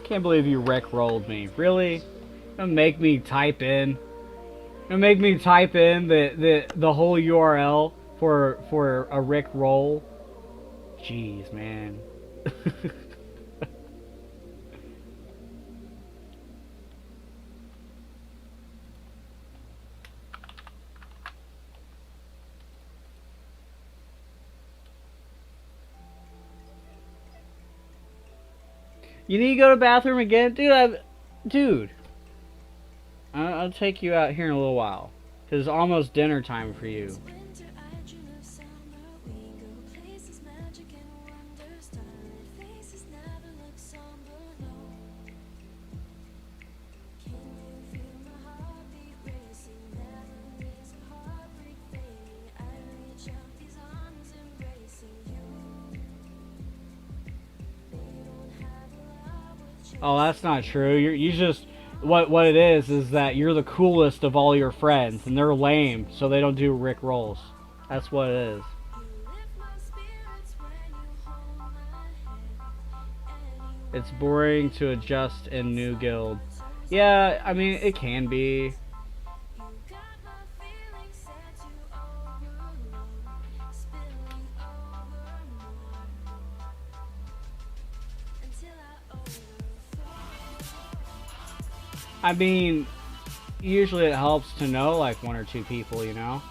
S2: Can't believe you Rick-rolled me. Really? Gonna make me type in? Gonna make me type in the whole URL for a Rick-roll? Jeez, man. You need to go to the bathroom again? Dude, I'll take you out here in a little while. Because it's almost dinner time for you. Oh, that's not true. You just what it is that you're the coolest of all your friends, and they're lame, so they don't do Rick rolls. That's what it is. It's boring to adjust in new guild. Yeah, I mean it can be. I mean, usually it helps to know like one or two people, you know?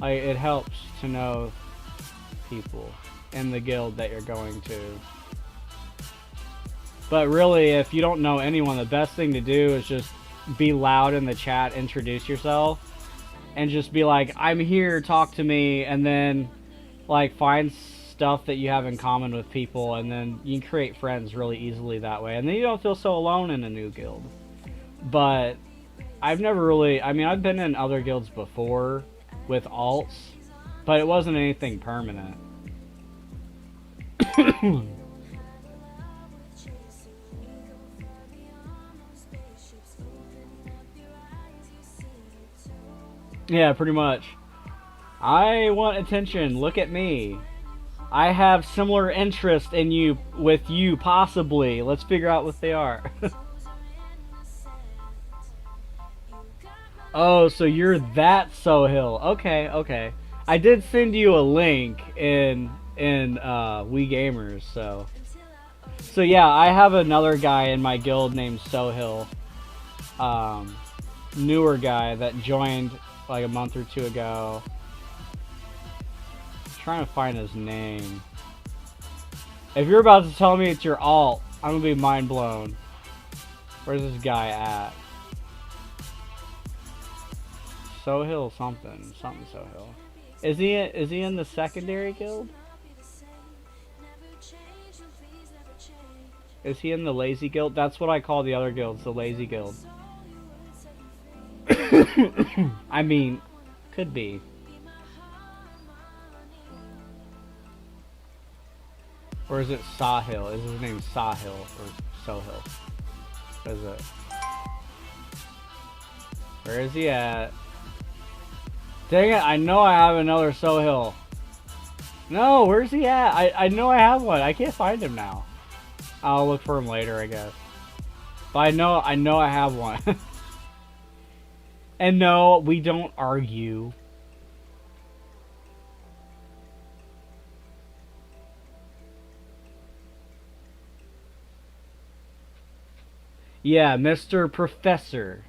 S2: Like, it helps to know people in the guild that you're going to. But really, if you don't know anyone, the best thing to do is just be loud in the chat, introduce yourself, and just be like, I'm here, talk to me, and then like find stuff that you have in common with people, and then you can create friends really easily that way, and then you don't feel so alone in a new guild. But I've never really, I mean, I've been in other guilds before with alts, but it wasn't anything permanent. Yeah, pretty much. I want attention, look at me. I have similar interest in you, with you, possibly. Let's figure out what they are. Oh, so you're that Sohil. Okay, okay. I did send you a link in We Gamers, so. So yeah, I have another guy in my guild named Sohil. Newer guy that joined like a month or two ago. I'm trying to find his name. If you're about to tell me it's your alt, I'm gonna be mind blown. Where's this guy at? Sohil something Sohil. Is he in the secondary guild? Is he in the lazy guild? That's what I call the other guilds, the lazy guild. I mean, could be. Or is it Sahil? Is his name Sahil or Sohil? What is it? Where is he at? Dang it, I know I have another Sohil. No, where's he at? I know I have one. I can't find him now. I'll look for him later, I guess. But I know I have one. And no, we don't argue. Yeah, Mr. Professor.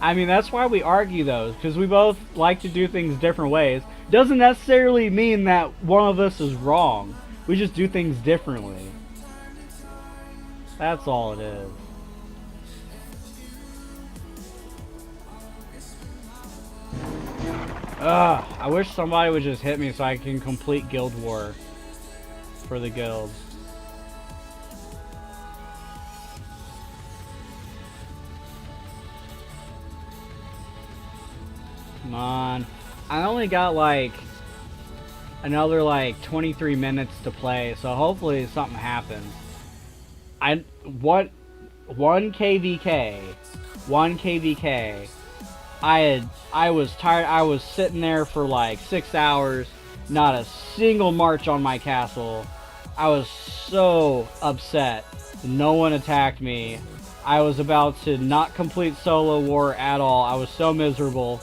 S2: I mean, that's why we argue those, because we both like to do things different ways. Doesn't necessarily mean that one of us is wrong. We just do things differently. That's all it is. Ugh, I wish somebody would just hit me so I can complete Guild War for the guilds. Come on. I only got like another like 23 minutes to play, so hopefully something happens. One KVK. I was tired. I was sitting there for like 6 hours, not a single march on my castle. I was so upset. No one attacked me. I was about to not complete solo war at all. I was so miserable.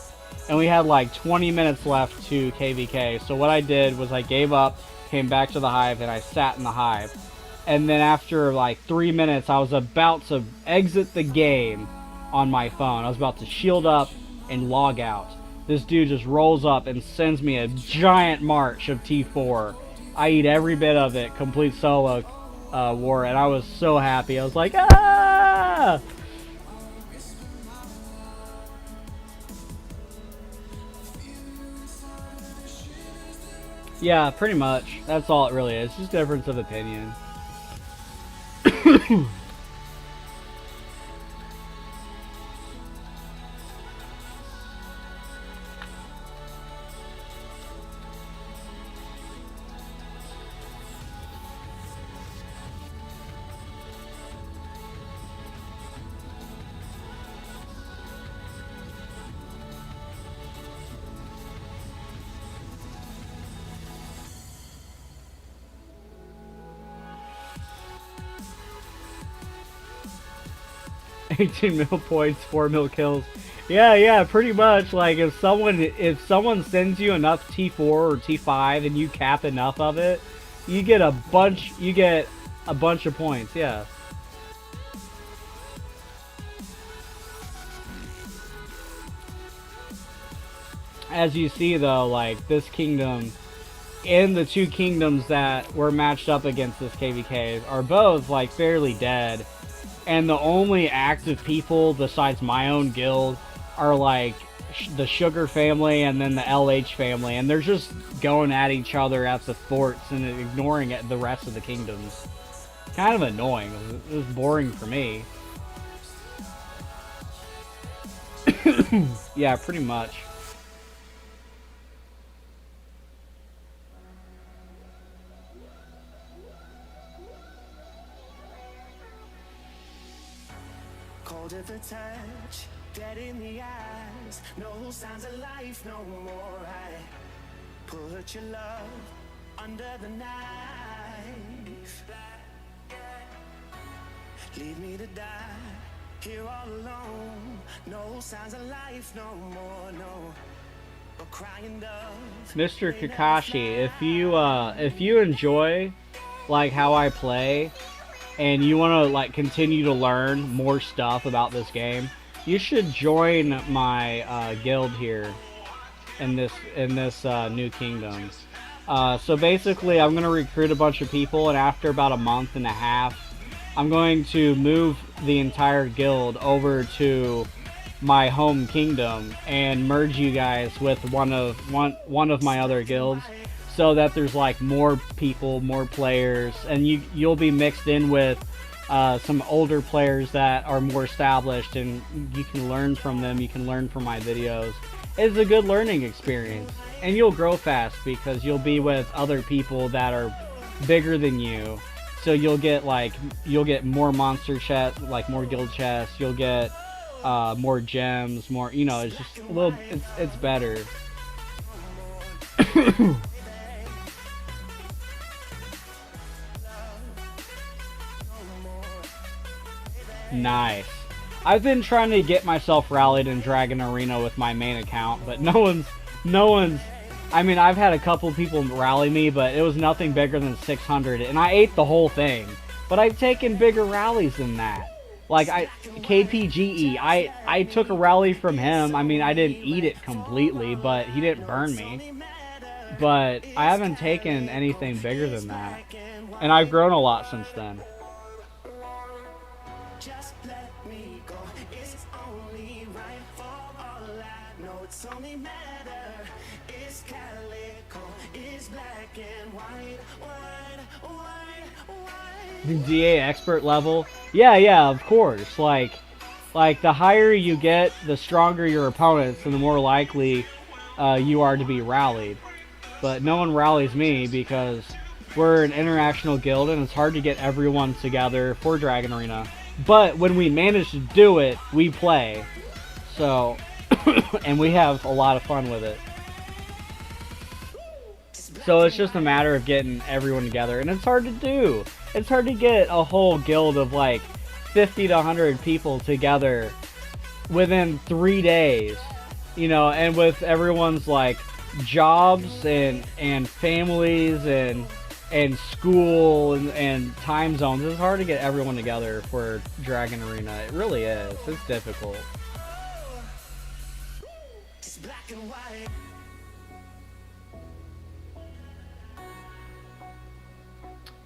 S2: And we had like 20 minutes left to KVK. So what I did was I gave up, came back to the hive, and I sat in the hive. And then after like 3 minutes, I was about to exit the game on my phone. I was about to shield up and log out. This dude just rolls up and sends me a giant march of T4. I eat every bit of it, complete solo war, and I was so happy. I was like, ah! Yeah, pretty much. That's all it really is. Just difference of opinion. 18 mil points, 4 mil kills. Yeah, pretty much. Like if someone sends you enough T4 or T5 and you cap enough of it, you get a bunch of points. Yeah. As you see though, like this kingdom and the two kingdoms that were matched up against this KVK are both like fairly dead. And the only active people besides my own guild are like the Sugar family and then the LH family, and they're just going at each other at the forts and ignoring the rest of the kingdoms. Kind of annoying. It was boring for me. Yeah, pretty much.
S1: Cold at the touch, dead in the eyes, no signs of life no more. I put your love under the knife. Leave me to die here all alone. No signs of life no more, no. But crying dove.
S2: Mr. Kakashi, if you enjoy like how I play, and you want to like continue to learn more stuff about this game, you should join my guild here in this new kingdom. So basically, I'm gonna recruit a bunch of people, and after about a month and a half, I'm going to move the entire guild over to my home kingdom and merge you guys with one of my other guilds, so that there's like more people, more players, and you'll be mixed in with some older players that are more established, and you can learn from them. You can learn from my videos. It's a good learning experience, and you'll grow fast because you'll be with other people that are bigger than you. So you'll get more monster chests, like more guild chests. You'll get more gems, more, you know, it's just a little, it's better. Nice. I've been trying to get myself rallied in Dragon Arena with my main account, but no one's I mean, I've had a couple people rally me, but it was nothing bigger than 600, and I ate the whole thing. But I've taken bigger rallies than that. Like, KPGE, I took a rally from him. I mean, I didn't eat it completely, but he didn't burn me. But I haven't taken anything bigger than that. And I've grown a lot since then.
S1: Just let me go. It's only right for all I know. It's only matter. It's calico. It's black and white.
S2: DA expert level? Yeah, of course. Like the higher you get, the stronger your opponents, and the more likely you are to be rallied. But no one rallies me because we're an international guild and it's hard to get everyone together for Dragon Arena. But when we manage to do it, we play. So, and we have a lot of fun with it. So it's just a matter of getting everyone together, and it's hard to do. It's hard to get a whole guild of like 50 to 100 people together within 3 days, you know, and with everyone's like jobs and families and school and time zones. It's hard to get everyone together for Dragon Arena. It really is. It's difficult.
S1: It's black and white.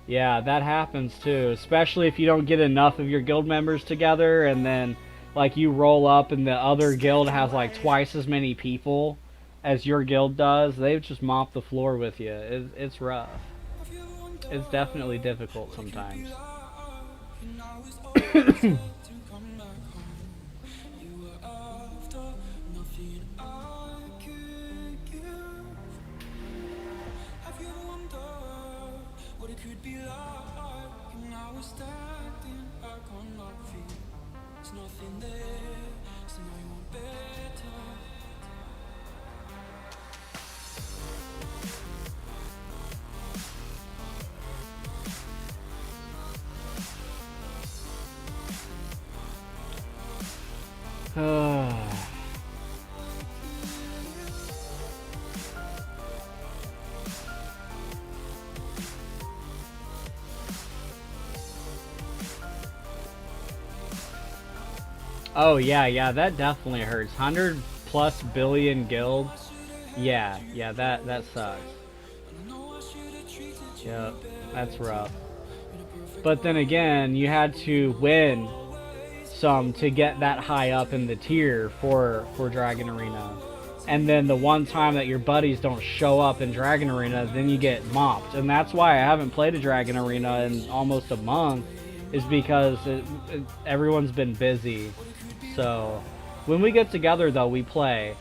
S2: Yeah, that happens too, especially if you don't get enough of your guild members together, and then like you roll up and the other guild has like twice as many people as your guild does. They just mop the floor with you. It's rough. It's definitely difficult sometimes. Oh yeah, that definitely hurts. 100+ billion guilds. Yeah, that sucks. Yep, that's rough. But then again, you had to win some to get that high up in the tier for Dragon Arena. And then the one time that your buddies don't show up in Dragon Arena, then you get mopped. And that's why I haven't played a Dragon Arena in almost a month, is because everyone's been busy. So when we get together though, we play.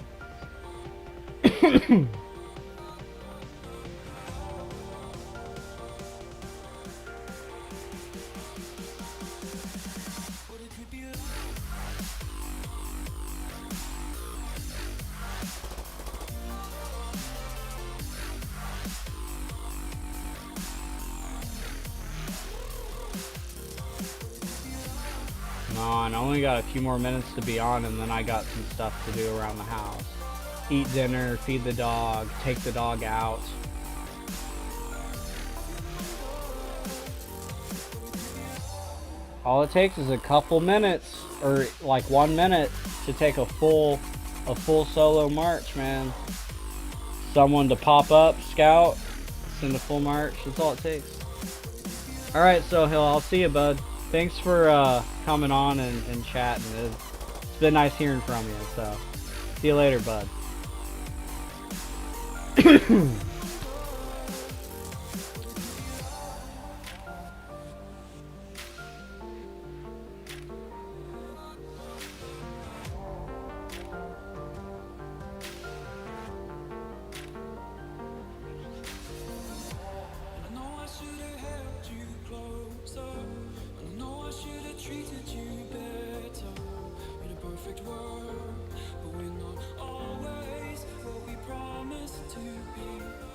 S2: I only got a few more minutes to be on, and then I got some stuff to do around the house. Eat dinner, feed the dog, take the dog out. All it takes is a couple minutes, or like 1 minute, to take a full solo march, man. Someone to pop up, scout, send a full march. That's all it takes. Alright, so Hill, I'll see you, bud. Thanks for coming on and chatting. It's been nice hearing from you, so see you later, bud.
S1: World, but we're not always what we promised to be.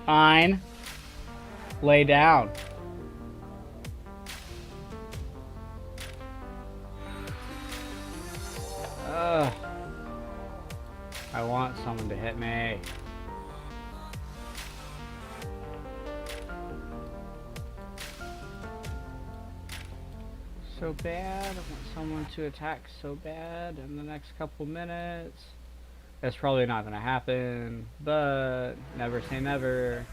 S2: Fine. Lay down. Ugh. I want someone to hit me. So bad. I want someone to attack so bad in the next couple minutes. That's probably not gonna happen, but never say never.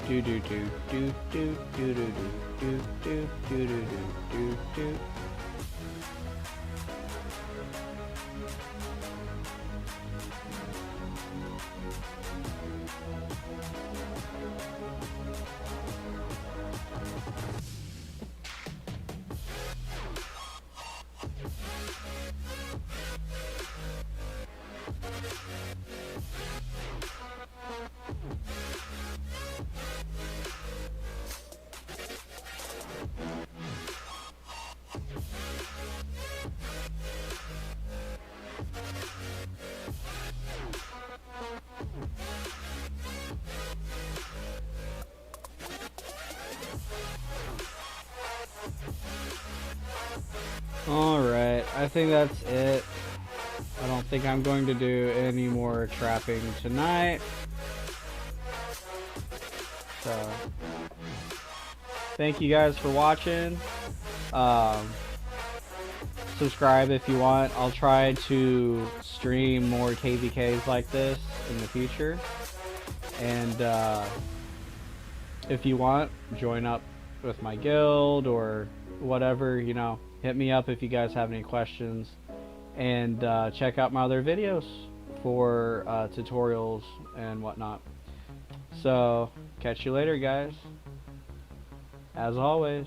S2: Do do do do do do do do do do do do do do. Alright, I think that's it. I don't think I'm going to do any more trapping tonight. So, thank you guys for watching. Subscribe if you want. I'll try to stream more KVKs like this in the future. And if you want, join up with my guild or whatever, you know. Hit me up if you guys have any questions. And check out my other videos for tutorials and whatnot. So, catch you later, guys. As always.